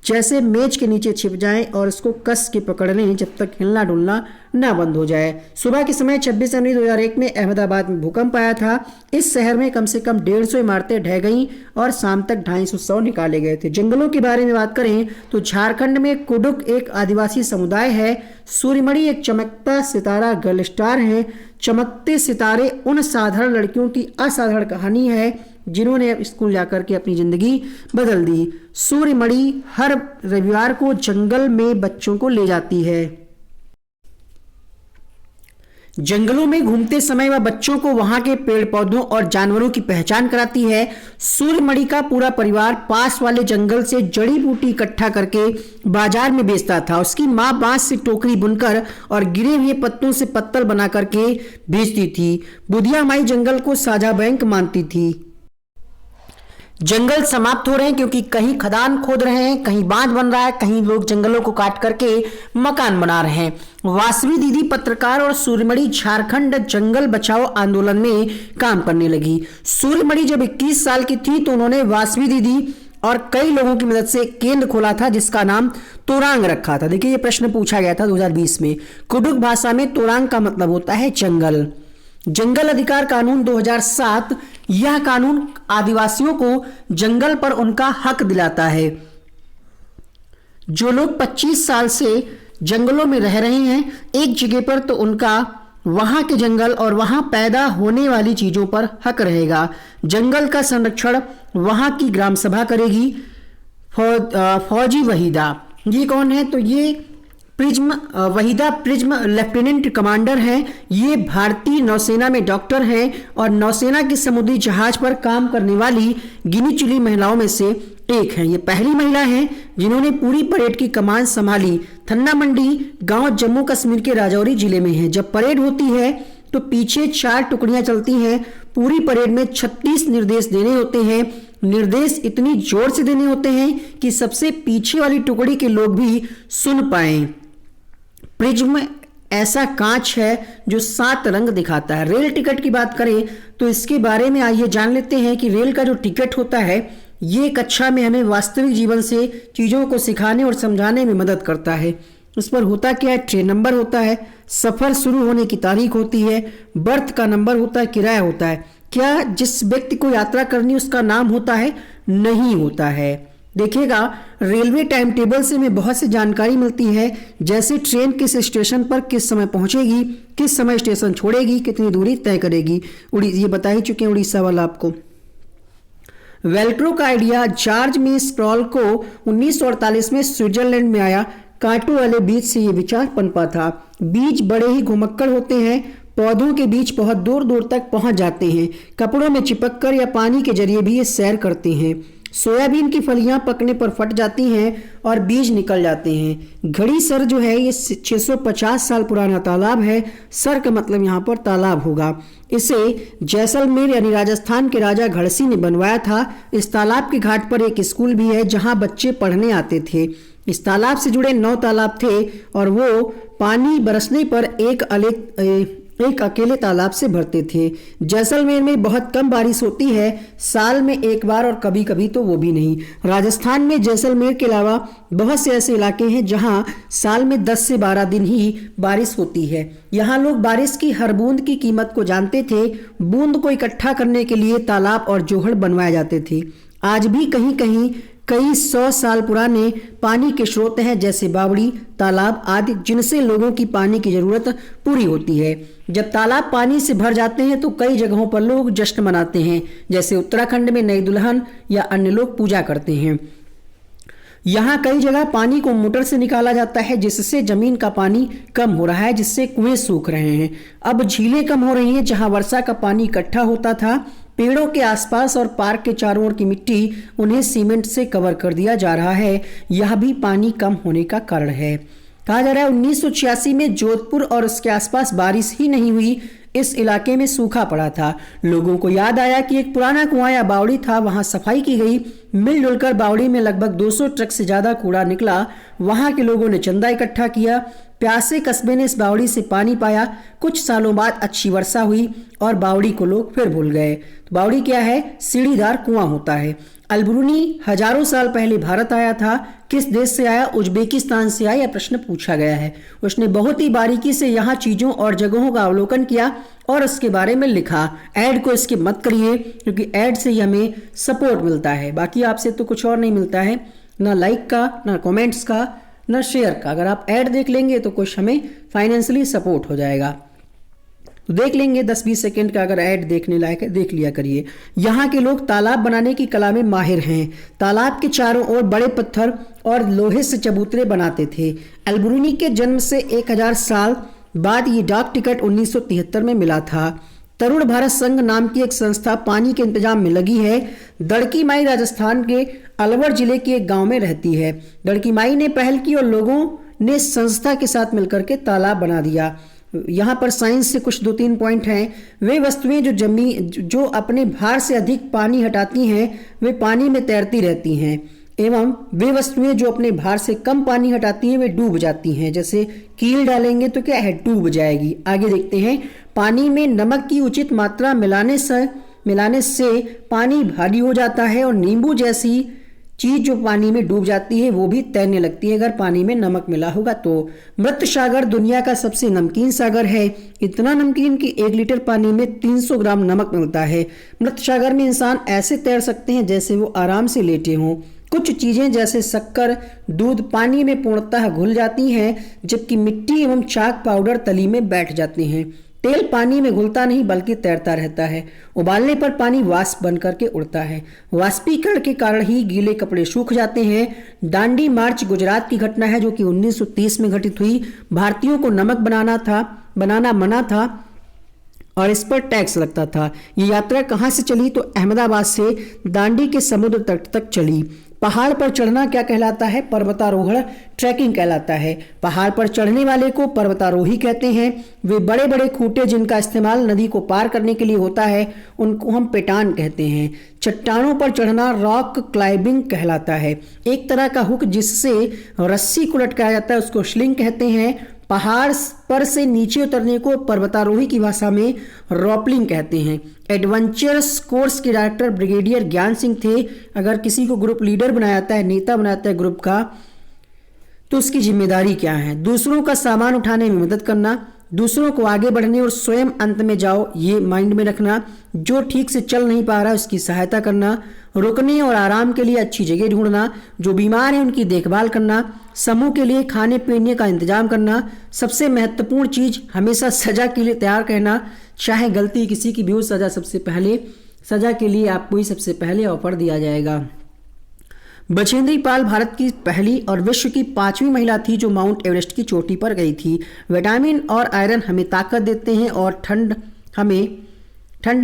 [SPEAKER 1] जैसे मेज के नीचे छिप जाएं और उसको कस के पकड़ लें जब तक हिलना डुलना ना बंद हो जाए। सुबह के समय 26 जनवरी 2001 में अहमदाबाद में भूकंप आया था। इस शहर में कम से कम 150 इमारतें ढह गईं और शाम तक 250 शव निकाले गए थे। जंगलों के बारे में बात करें तो झारखंड में कुडुक एक आदिवासी समुदाय है। सूर्यमणि एक चमकता सितारा गर्ल स्टार है। चमकते सितारे उन साधारण लड़कियों की असाधारण कहानी है जिन्होंने अब स्कूल जाकर के अपनी जिंदगी बदल दी। सूर्यमणि हर रविवार को जंगल में बच्चों को ले जाती है। जंगलों में घूमते समय वह बच्चों को वहां के पेड़ पौधों और जानवरों की पहचान कराती है। सूर्यमणि का पूरा परिवार पास वाले जंगल से जड़ी बूटी इकट्ठा करके बाजार में बेचता था। उसकी माँ बांस से टोकरी बुनकर और गिरे हुए पत्तों से पत्तल बना करके बेचती थी। बुधिया माई जंगल को साझा बैंक मानती थी। जंगल समाप्त हो रहे हैं क्योंकि कहीं खदान खोद रहे हैं, कहीं बांध बन रहा है, कहीं लोग जंगलों को काट करके मकान बना रहे हैं। वासवी दीदी पत्रकार और सूर्यमणि झारखंड जंगल बचाओ आंदोलन में काम करने लगी। सूर्यमणि जब 21 साल की थी तो उन्होंने वासवी दीदी और कई लोगों की मदद से केंद्र खोला था जिसका नाम तोरांग रखा था। देखिए ये प्रश्न पूछा गया था 2020 में। कुडुक भाषा में तोरांग का मतलब होता है जंगल। जंगल अधिकार कानून 2007, यह कानून आदिवासियों को जंगल पर उनका हक दिलाता है। जो लोग 25 साल से जंगलों में रह रहे हैं एक जगह पर तो उनका वहां के जंगल और वहां पैदा होने वाली चीजों पर हक रहेगा। जंगल का संरक्षण वहां की ग्राम सभा करेगी। फौजी वहीदा, ये कौन है तो ये वहीदा प्रिज्म लेफ्टिनेंट कमांडर हैं। ये भारतीय नौसेना में डॉक्टर हैं और नौसेना की समुद्री जहाज पर काम करने वाली गिनी चुनी महिलाओं में से एक हैं। ये पहली महिला हैं जिन्होंने पूरी परेड की कमान संभाली। थन्ना मंडी गांव जम्मू कश्मीर के राजौरी जिले में है। जब परेड होती है तो पीछे 4 टुकड़ियां चलती हैं। पूरी परेड में 36 निर्देश देने होते हैं। निर्देश इतनी जोर से देने होते हैं कि सबसे पीछे वाली टुकड़ी के लोग भी सुन पाएं। प्रिज्म ऐसा कांच है जो 7 रंग दिखाता है। रेल टिकट की बात करें तो इसके बारे में आइए जान लेते हैं कि रेल का जो टिकट होता है ये कक्षा में हमें वास्तविक जीवन से चीज़ों को सिखाने और समझाने में मदद करता है। इस पर होता क्या है, ट्रेन नंबर होता है, सफ़र शुरू होने की तारीख होती है, बर्थ का नंबर होता है, किराया होता है। क्या जिस व्यक्ति को यात्रा करनी उसका नाम होता है? नहीं होता है। देखिएगा रेलवे टाइम टेबल से हमें बहुत सी जानकारी मिलती है, जैसे ट्रेन किस स्टेशन पर किस समय पहुंचेगी, किस समय स्टेशन छोड़ेगी, कितनी दूरी तय करेगी। ये बता ही चुके हैं उड़ीसा वाला आपको। वेल्ट्रो का आइडिया जॉर्ज में स्क्रॉल को 1948 में स्विट्जरलैंड में आया। कांटों वाले बीज से ये विचार पनपा था। बीज बड़े ही घुमक्कड़ होते हैं, पौधों के बीज बहुत दूर दूर तक पहुंच जाते हैं। कपड़ों में चिपक कर या पानी के जरिए भी ये सैर करते हैं। सोयाबीन की फलियां पकने पर फट जाती हैं और बीज निकल जाते हैं। घड़ी सर जो है ये 650 साल पुराना तालाब है। सर का मतलब यहाँ पर तालाब होगा। इसे जैसलमेर यानी राजस्थान के राजा घड़सी ने बनवाया था। इस तालाब के घाट पर एक स्कूल भी है जहाँ बच्चे पढ़ने आते थे। इस तालाब से जुड़े 9 तालाब थे और वो पानी बरसने पर एक अकेले तालाब से भरते थे। जैसलमेर में बहुत कम बारिश होती है, साल में एक बार और कभी कभी तो वो भी नहीं। राजस्थान में जैसलमेर के अलावा बहुत से ऐसे इलाके हैं जहां साल में 10 से 12 दिन ही बारिश होती है। यहाँ लोग बारिश की हर बूंद की कीमत को जानते थे। बूंद को इकट्ठा करने के लिए तालाब और जोहड़ बनवाए जाते थे। आज भी कहीं कहीं कई 100 साल पुराने पानी के स्रोत हैं, जैसे बावड़ी, तालाब आदि, जिनसे लोगों की पानी की जरूरत पूरी होती है। जब तालाब पानी से भर जाते हैं तो कई जगहों पर लोग जश्न मनाते हैं, जैसे उत्तराखंड में नई दुल्हन या अन्य लोग पूजा करते हैं। यहाँ कई जगह पानी को मोटर से निकाला जाता है, जिससे जमीन का पानी कम हो रहा है, जिससे कुएं सूख रहे हैं। अब झीलें कम हो रही हैं। जहाँ वर्षा का पानी इकट्ठा होता था, पेड़ों के आसपास और पार्क के चारों ओर की मिट्टी उन्हें सीमेंट से कवर कर दिया जा रहा है। यह भी पानी कम होने का कारण है। कहा जा रहा है 1986 में जोधपुर और उसके आसपास बारिश ही नहीं हुई। इस इलाके में सूखा पड़ा था। लोगों को याद आया कि एक पुराना कुआं या बावड़ी था, वहां सफाई की गई। मिलजुल कर बावड़ी में लगभग 200 ट्रक से ज्यादा कूड़ा निकला। वहां के लोगों ने चंदा इकट्ठा किया। प्यासे कस्बे ने इस बावड़ी से पानी पाया। कुछ सालों बाद अच्छी वर्षा हुई और बावड़ी को लोग फिर भूल गए। तो बावड़ी क्या है? सीढ़ीदार कुआं होता है। अलबरूनी हजारों साल पहले भारत आया था। किस देश से आया? उज्बेकिस्तान से आया, यह प्रश्न पूछा गया है। उसने बहुत ही बारीकी से यहाँ चीजों और जगहों का अवलोकन किया और उसके बारे में लिखा। ऐड को स्किप मत करिए, क्योंकि ऐड से ही हमें सपोर्ट मिलता है। बाकी आपसे तो कुछ और नहीं मिलता है, ना लाइक का, ना कमेंट्स का, ना शेयर का। अगर आप ऐड देख लेंगे तो कुछ हमें फाइनेंशियली सपोर्ट हो जाएगा। तो देख लेंगे 10-20 सेकंड का अगर ऐड देखने लायक है, देख लिया करिए। यहाँ के लोग तालाब बनाने की कला में माहिर हैं। तालाब के चारों ओर बड़े पत्थर और लोहे से चबूतरे बनाते थे। अलबरूनी के जन्म से 1000 साल बाद ये डाक टिकट 1973 में मिला था। तरुण भारत संघ नाम की एक संस्था पानी के इंतजाम में लगी है। दड़की माई राजस्थान के अलवर जिले के एक गांव में रहती है। दड़की माई ने पहल की और लोगों ने संस्था के साथ मिलकर के तालाब बना दिया। यहाँ पर साइंस से कुछ 2-3 पॉइंट हैं। वे वस्तुएं जो अपने भार से अधिक पानी हटाती हैं वे पानी में तैरती रहती हैं, एवं वे वस्तुएं जो अपने भार से कम पानी हटाती हैं वे डूब जाती हैं। जैसे कील डालेंगे तो क्या है? डूब जाएगी। आगे देखते हैं। पानी में नमक की उचित मात्रा मिलाने से पानी भारी हो जाता है और नींबू जैसी चीज जो पानी में डूब जाती है वो भी तैरने लगती है अगर पानी में नमक मिला होगा तो। मृत सागर दुनिया का सबसे नमकीन सागर है। इतना नमकीन कि 1 लीटर पानी में 300 ग्राम नमक मिलता है। मृत सागर में इंसान ऐसे तैर सकते हैं जैसे वो आराम से लेटे हों। कुछ चीजें जैसे शक्कर, दूध पानी में पूर्णतः घुल जाती हैं, जबकि मिट्टी एवं चाक पाउडर तली में बैठ जाते हैं। तेल पानी में घुलता नहीं बल्कि तैरता रहता है। उबालने पर पानी वाष्प बन करके उड़ता है। वाष्पीकरण के कारण ही गीले कपड़े सूख जाते हैं। दांडी मार्च गुजरात की घटना है जो कि 1930 में घटित हुई। भारतीयों को नमक बनाना मना था और इस पर टैक्स लगता था। ये यात्रा कहाँ से चली? तो अहमदाबाद से दांडी के समुद्र तट तक चली। पहाड़ पर चढ़ना क्या कहलाता है? पर्वतारोहण, ट्रैकिंग कहलाता है। पहाड़ पर चढ़ने वाले को पर्वतारोही कहते हैं। वे बड़े बड़े खूंटे जिनका इस्तेमाल नदी को पार करने के लिए होता है उनको हम पेटान कहते हैं। चट्टानों पर चढ़ना रॉक क्लाइंबिंग कहलाता है। एक तरह का हुक जिससे रस्सी को लटकाया जाता है उसको स्लिंग कहते हैं। पहाड़ पर से नीचे उतरने को पर्वतारोही की भाषा में रॉपलिंग कहते हैं। एडवेंचरस कोर्स के डायरेक्टर ब्रिगेडियर ज्ञान सिंह थे। अगर किसी को ग्रुप लीडर बनाया जाता है, नेता बनाता है ग्रुप का, तो उसकी जिम्मेदारी क्या है? दूसरों का सामान उठाने में मदद करना, दूसरों को आगे बढ़ने और स्वयं अंत में जाओ ये माइंड में रखना, जो ठीक से चल नहीं पा रहा उसकी सहायता करना, रुकने और आराम के लिए अच्छी जगह ढूंढना, जो बीमार है उनकी देखभाल करना, समूह के लिए खाने पीने का इंतजाम करना, सबसे महत्वपूर्ण चीज हमेशा सजा के लिए तैयार रहना। चाहे गलती किसी की भी हो, सजा के लिए आपको ही सबसे पहले ऑफर दिया जाएगा। बछेंद्री पाल भारत की पहली और विश्व की 5वीं महिला थी जो माउंट एवरेस्ट की चोटी पर गई थी। विटामिन और आयरन हमें ताकत देते हैं और ठंड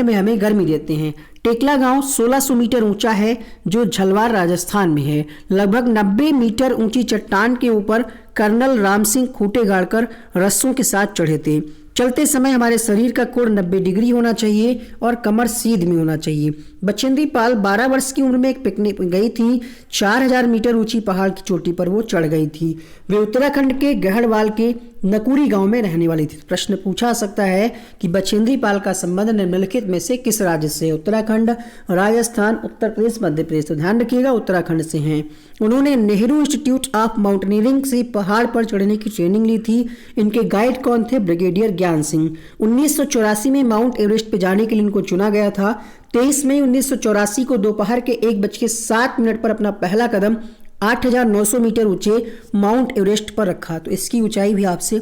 [SPEAKER 1] में हमें गर्मी देते हैं। टेकला गांव 1600 मीटर ऊंचा है जो झलवार राजस्थान में है। लगभग 90 मीटर ऊंची चट्टान के ऊपर कर्नल राम सिंह खूंटे गाड़कर रस्सों के साथ चढ़े थे। चलते समय हमारे शरीर का कोण 90 डिग्री होना चाहिए और कमर सीध में होना चाहिए। बछेंद्री पाल 12 वर्ष की उम्र में एक पिकनिक गई थी। 4000 मीटर ऊंची पहाड़ की चोटी पर वो चढ़ गई थी। वे उत्तराखंड के गहड़वाल के नकुरी गांव में रहने वाली थी। प्रश्न पूछा सकता है कि बछेंद्री पाल का संबंध निम्नलिखित में से किस राज्य से? उत्तराखंड, राजस्थान, उत्तर प्रदेश, मध्य प्रदेश। तो ध्यान रखिएगा उत्तराखंड से हैं। उन्होंने नेहरू इंस्टीट्यूट ऑफ माउंटेनियरिंग से पहाड़ पर चढ़ने की ट्रेनिंग ली थी। इनके गाइड कौन थे? ब्रिगेडियर ज्ञान सिंह। 1984 में माउंट एवरेस्ट पर जाने के लिए इनको चुना गया था। 23 मई 1984 को दोपहर के 1:07 पर अपना पहला कदम 8900 मीटर ऊंचे माउंट एवरेस्ट पर रखा। तो इसकी ऊंचाई भी आपसे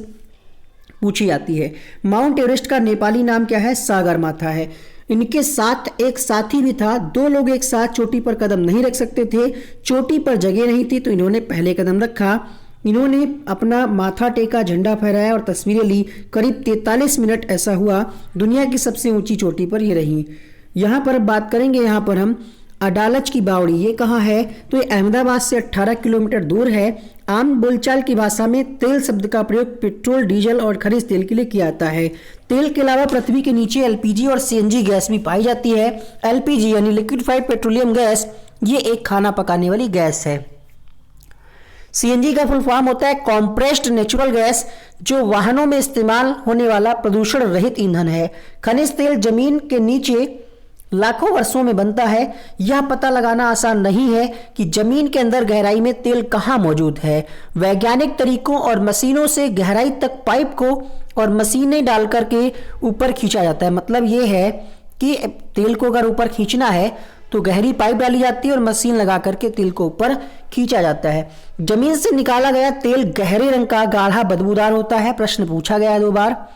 [SPEAKER 1] पूछी जाती है। माउंट एवरेस्ट का नेपाली नाम क्या है? सागरमाथा है। इनके साथ एक साथी भी था। 2 लोग एक साथ चोटी पर कदम नहीं रख सकते थे। चोटी पर जगह नहीं थी तो इन्होंने पहले कदम रखा। इन्होंने अपना माथा टेका, झंडा फहराया और तस्वीरें ली। करीब 43 मिनट ऐसा हुआ। दुनिया की सबसे ऊंची चोटी पर ये रही। यहाँ पर बात करेंगे, यहाँ पर हम अडालज की बावड़ी ये कहाँ है? तो ये अहमदाबाद से 18 किलोमीटर दूर है। आम बोलचाल की भाषा में तेल शब्द का प्रयोग पेट्रोल, डीजल और खनिज तेल के लिए किया जाता है। तेल के अलावा पृथ्वी के नीचे एलपीजी और सीएनजी गैस भी पाई जाती है। एलपीजी यानी लिक्विफाइड पेट्रोलियम गैस, ये एक खाना पकाने वाली गैस है। सीएनजी का फुल फॉर्म होता है कॉम्प्रेस्ड नेचुरल गैस, जो वाहनों में इस्तेमाल होने वाला प्रदूषण रहित ईंधन है। खनिज तेल जमीन के नीचे लाखों वर्षों में बनता है। यह पता लगाना आसान नहीं है कि जमीन के अंदर गहराई में तेल कहाँ मौजूद है। वैज्ञानिक तरीकों और मशीनों से गहराई तक पाइप को और मशीनें डाल करके ऊपर खींचा जाता है। मतलब ये है कि तेल को अगर ऊपर खींचना है तो गहरी पाइप डाली जाती है और मशीन लगा करके तेल को ऊपर खींचा जाता है। जमीन से निकाला गया तेल गहरे रंग का, गाढ़ा, बदबूदार होता है। प्रश्न पूछा गया है 2 बार।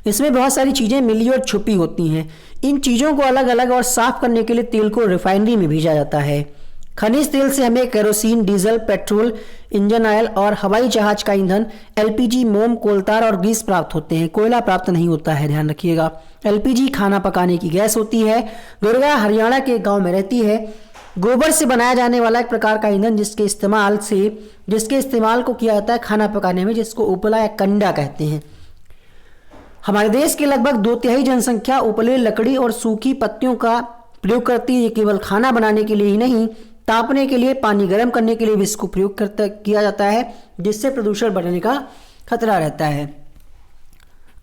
[SPEAKER 1] इसमें बहुत सारी चीजें मिली और छुपी होती हैं। इन चीजों को अलग अलग और साफ करने के लिए तेल को रिफाइनरी में भेजा जाता है। खनिज तेल से हमें kerosene, diesel, petrol, engine oil और हवाई जहाज का ईंधन, एलपीजी, मोम, कोलतार और गैस प्राप्त होते हैं। कोयला प्राप्त नहीं होता है, ध्यान रखिएगा। एलपीजी खाना पकाने की गैस होती है। दुर्गा हरियाणा के गांव में रहती है। गोबर से बनाया जाने वाला एक प्रकार का ईंधन जिसके इस्तेमाल को किया जाता है खाना पकाने में, जिसको उपला या कंडा कहते हैं। हमारे देश के लगभग 2/3 जनसंख्या उपले, लकड़ी और सूखी पत्तियों का प्रयोग करती है। ये केवल खाना बनाने के लिए ही नहीं, तापने के लिए, पानी गर्म करने के लिए भी इसको प्रयोग किया जाता है, जिससे प्रदूषण बढ़ने का खतरा रहता है।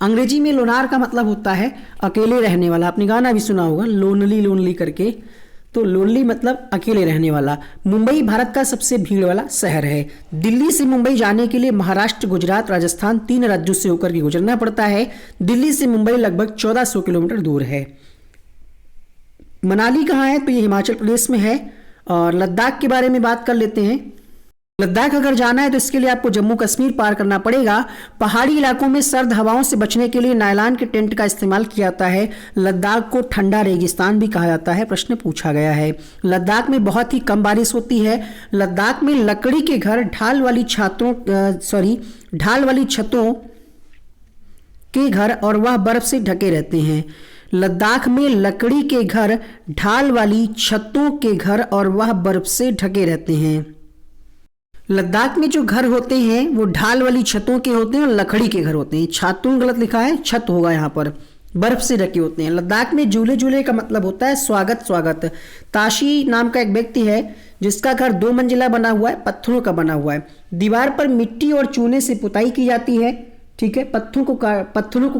[SPEAKER 1] अंग्रेजी में लोनार का मतलब होता है अकेले रहने वाला। आपने गाना भी सुना होगा लोनली लोनली करके, तो लोनली मतलब अकेले रहने वाला। मुंबई भारत का सबसे भीड़ वाला शहर है। दिल्ली से मुंबई जाने के लिए महाराष्ट्र, गुजरात, राजस्थान 3 राज्यों से होकर के गुजरना पड़ता है। दिल्ली से मुंबई लगभग 1400 किलोमीटर दूर है। मनाली कहाँ है? तो ये हिमाचल प्रदेश में है। और लद्दाख के बारे में बात कर लेते हैं। लद्दाख अगर जाना है तो इसके लिए आपको जम्मू कश्मीर पार करना पड़ेगा। पहाड़ी इलाकों में सर्द हवाओं से बचने के लिए नायलॉन के टेंट का इस्तेमाल किया जाता है। लद्दाख को ठंडा रेगिस्तान भी कहा जाता है। प्रश्न पूछा गया है। लद्दाख में बहुत ही कम बारिश होती है। लद्दाख में लकड़ी के घर ढाल वाली छतों के घर और वह बर्फ से ढके रहते हैं। लद्दाख में लकड़ी के घर, ढाल वाली छतों के घर और वह बर्फ से ढके रहते हैं। लद्दाख में जो घर होते हैं वो ढाल वाली छतों के होते हैं और लकड़ी के घर होते हैं। छातुन गलत लिखा है, छत होगा यहाँ पर। बर्फ से ढके होते हैं। लद्दाख में झूले झूले का मतलब होता है स्वागत। ताशी नाम का एक व्यक्ति है जिसका घर 2 मंजिला बना हुआ है, पत्थरों का बना हुआ है। दीवार पर मिट्टी और चूने से पुताई की जाती है। ठीक है, पत्थरों को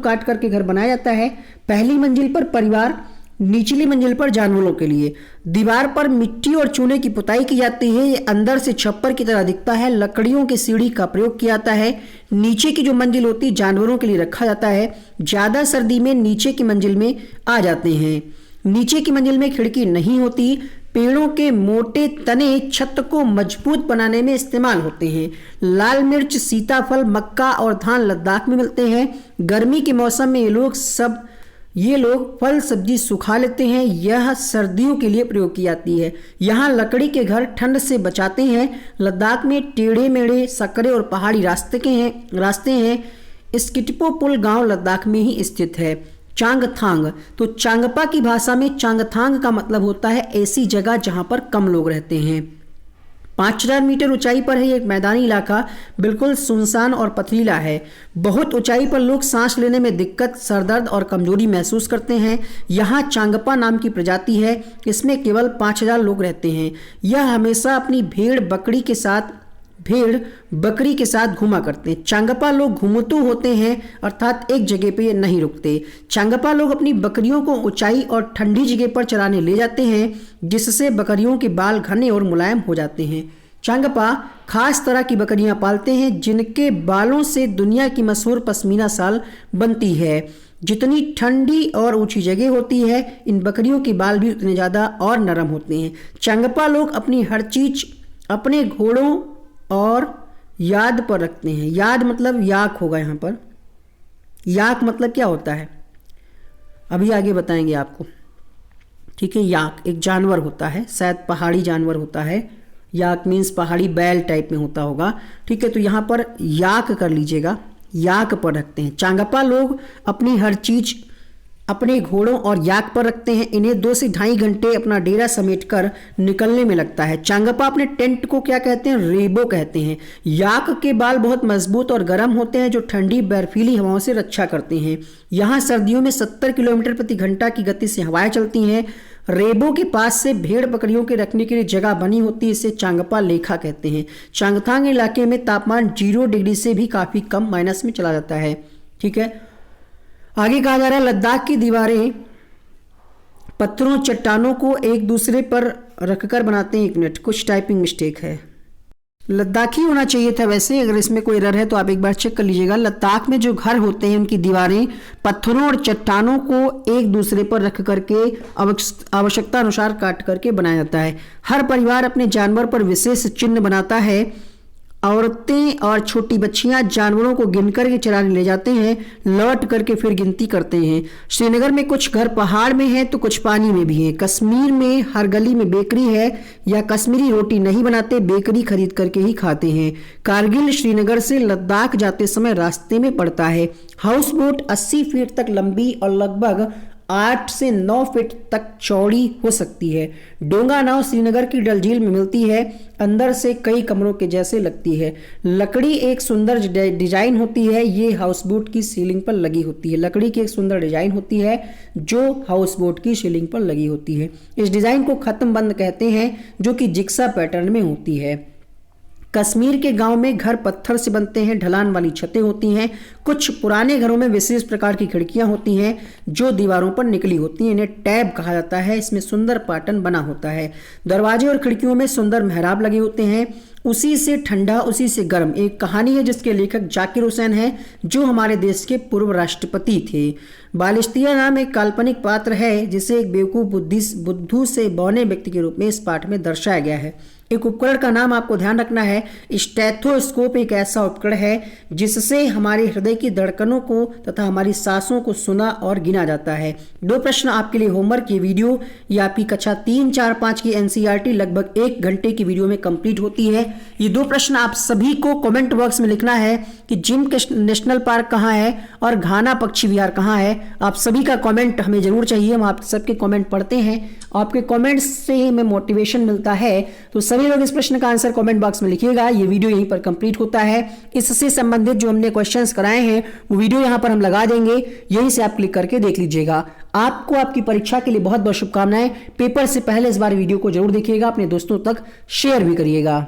[SPEAKER 1] काट करके घर बनाया जाता है। पहली मंजिल पर परिवार, निचली मंजिल पर जानवरों के लिए। दीवार पर मिट्टी और चूने की पुताई की जाती है। ये अंदर से छप्पर की तरह दिखता है। लकड़ियों की सीढ़ी का प्रयोग किया जाता है। नीचे की जो मंजिल होती है जानवरों के लिए रखा जाता है। ज्यादा सर्दी में नीचे की मंजिल में आ जाते हैं। नीचे की मंजिल में खिड़की नहीं होती। पेड़ों के मोटे तने छत को मजबूत बनाने में इस्तेमाल होते हैं। लाल मिर्च, सीताफल, मक्का और धान लद्दाख में मिलते हैं। गर्मी के मौसम में ये लोग फल सब्जी सुखा लेते हैं। यह सर्दियों के लिए प्रयोग की जाती है। यहाँ लकड़ी के घर ठंड से बचाते हैं। लद्दाख में टेढ़े मेढ़े, सकरे और पहाड़ी रास्ते हैं। स्किटपो पुल गांव लद्दाख में ही स्थित है। चांगथांग, तो चांगपा की भाषा में चांगथांग का मतलब होता है ऐसी जगह जहां पर कम लोग रहते हैं। 5000 मीटर ऊंचाई पर है ये मैदानी इलाका। बिल्कुल सुनसान और पथरीला है। बहुत ऊंचाई पर लोग सांस लेने में दिक्कत, सरदर्द और कमजोरी महसूस करते हैं। यहाँ चांगपा नाम की प्रजाति है। इसमें केवल 5000 लोग रहते हैं। यह हमेशा अपनी भेड़ बकरी के साथ घूमा करते हैं। चांगपा लोग घुमतू होते हैं, अर्थात एक जगह पे ये नहीं रुकते। चांगपा लोग अपनी बकरियों को ऊंचाई और ठंडी जगह पर चराने ले जाते हैं, जिससे बकरियों के बाल घने और मुलायम हो जाते हैं। चांगपा खास तरह की बकरियां पालते हैं जिनके बालों से दुनिया की मशहूर पश्मीना शाल बनती है। जितनी ठंडी और ऊंची जगह होती है, इन बकरियों के बाल भी उतने ज़्यादा और नरम होते हैं। चांगपा लोग अपनी हर चीज अपने घोड़ों और याद पर रखते हैं। याद मतलब याक होगा यहाँ पर। याक मतलब क्या होता है अभी आगे बताएंगे आपको। ठीक है, याक एक जानवर होता है, शायद पहाड़ी जानवर होता है। याक मीन्स पहाड़ी बैल टाइप में होता होगा। ठीक है, तो यहाँ पर याक कर लीजिएगा, याक पर रखते हैं। चांगपा लोग अपनी हर चीज अपने घोड़ों और याक पर रखते हैं। इन्हें 2 से ढाई घंटे अपना डेरा समेटकर निकलने में लगता है। चांगपा अपने टेंट को क्या कहते हैं? रेबो कहते हैं। याक के बाल बहुत मजबूत और गर्म होते हैं जो ठंडी बर्फीली हवाओं से रक्षा करते हैं। यहाँ सर्दियों में 70 किलोमीटर प्रति घंटा की गति से हवाएं चलती हैं। रेबो के पास से भेड़ बकरियों के रखने के लिए जगह बनी होती है, इसे चांगपा लेखा कहते हैं। चांगथांग इलाके में तापमान 0 डिग्री से भी काफी कम माइनस में चला जाता है। ठीक है, आगे कहा जा रहा है लद्दाख की दीवारें पत्थरों चट्टानों को एक दूसरे पर रखकर बनाते हैं। 1 मिनट, कुछ टाइपिंग मिस्टेक है। लद्दाखी होना चाहिए था वैसे, अगर इसमें कोई एरर है तो आप एक बार चेक कर लीजिएगा। लद्दाख में जो घर होते हैं उनकी दीवारें पत्थरों और चट्टानों को एक दूसरे पर रख करके आवश्यकता अनुसार काट करके बनाया जाता है। हर परिवार अपने जानवर पर विशेष चिन्ह बनाता है। औरतें और छोटी बच्चियां जानवरों को गिनकर के चराने ले जाते हैं, लौट करके फिर गिनती करते हैं। श्रीनगर में कुछ घर पहाड़ में हैं तो कुछ पानी में भी हैं। कश्मीर में हर गली में बेकरी है या कश्मीरी रोटी नहीं बनाते, बेकरी खरीद करके ही खाते हैं। कारगिल श्रीनगर से लद्दाख जाते समय रास्ते में पड़ता है। हाउस बोट 80 फीट तक लंबी और लगभग 8 से 9 फीट तक चौड़ी हो सकती है। डोंगा नाव श्रीनगर की डल झील में मिलती है, अंदर से कई कमरों के जैसे लगती है। लकड़ी एक सुंदर डिजाइन होती है, ये हाउस बोट की सीलिंग पर लगी होती है। लकड़ी की एक सुंदर डिजाइन होती है जो हाउस बोट की सीलिंग पर लगी होती है। इस डिजाइन को खत्म बंद कहते हैं जो कि जिक्सा पैटर्न में होती है। कश्मीर के गांव में घर पत्थर से बनते हैं, ढलान वाली छतें होती हैं। कुछ पुराने घरों में विशेष प्रकार की खिड़कियां होती हैं जो दीवारों पर निकली होती हैं, इन्हें टैब कहा जाता है। इसमें सुंदर पैटर्न बना होता है। दरवाजे और खिड़कियों में सुंदर मेहराब लगे होते हैं। उसी से ठंडा उसी से गर्म एक कहानी है जिसके लेखक जाकिर हुसैन है जो हमारे देश के पूर्व राष्ट्रपति थे। बालिश्तिया नाम एक काल्पनिक पात्र है जिसे एक बेवकूफ बुद्धू से बौने व्यक्ति के रूप में इस पाठ में दर्शाया गया है। एक उपकरण का नाम आपको ध्यान रखना है। स्टेथोस्कोप एक ऐसा उपकरण है जिससे हमारे हृदय की धड़कनों को तथा हमारी सांसों को सुना और गिना जाता है। 2 प्रश्न आपके लिए होमवर्क। ये वीडियो ये आपकी कक्षा 3, 4, 5 की एनसीईआरटी लगभग 1 घंटे की वीडियो में कंप्लीट होती है। ये 2 प्रश्न आप सभी को कमेंट बॉक्स में लिखना है कि जिम नेशनल पार्क कहाँ है और घाना पक्षी विहार कहाँ है। आप सभी का कमेंट हमें जरूर चाहिए, हम आप सबके कमेंट पढ़ते हैं। आपके कमेंट्स से हमें मोटिवेशन मिलता है। तो सभी लोग इस प्रश्न का आंसर कमेंट बॉक्स में लिखिएगा। ये वीडियो यहीं पर कंप्लीट होता है। इससे संबंधित जो हमने क्वेश्चंस कराए हैं वो वीडियो यहां पर हम लगा देंगे, यहीं से आप क्लिक करके देख लीजिएगा। आपको आपकी परीक्षा के लिए बहुत बहुत शुभकामनाएं। पेपर से पहले इस बार वीडियो को जरूर देखिएगा, अपने दोस्तों तक शेयर भी करिएगा।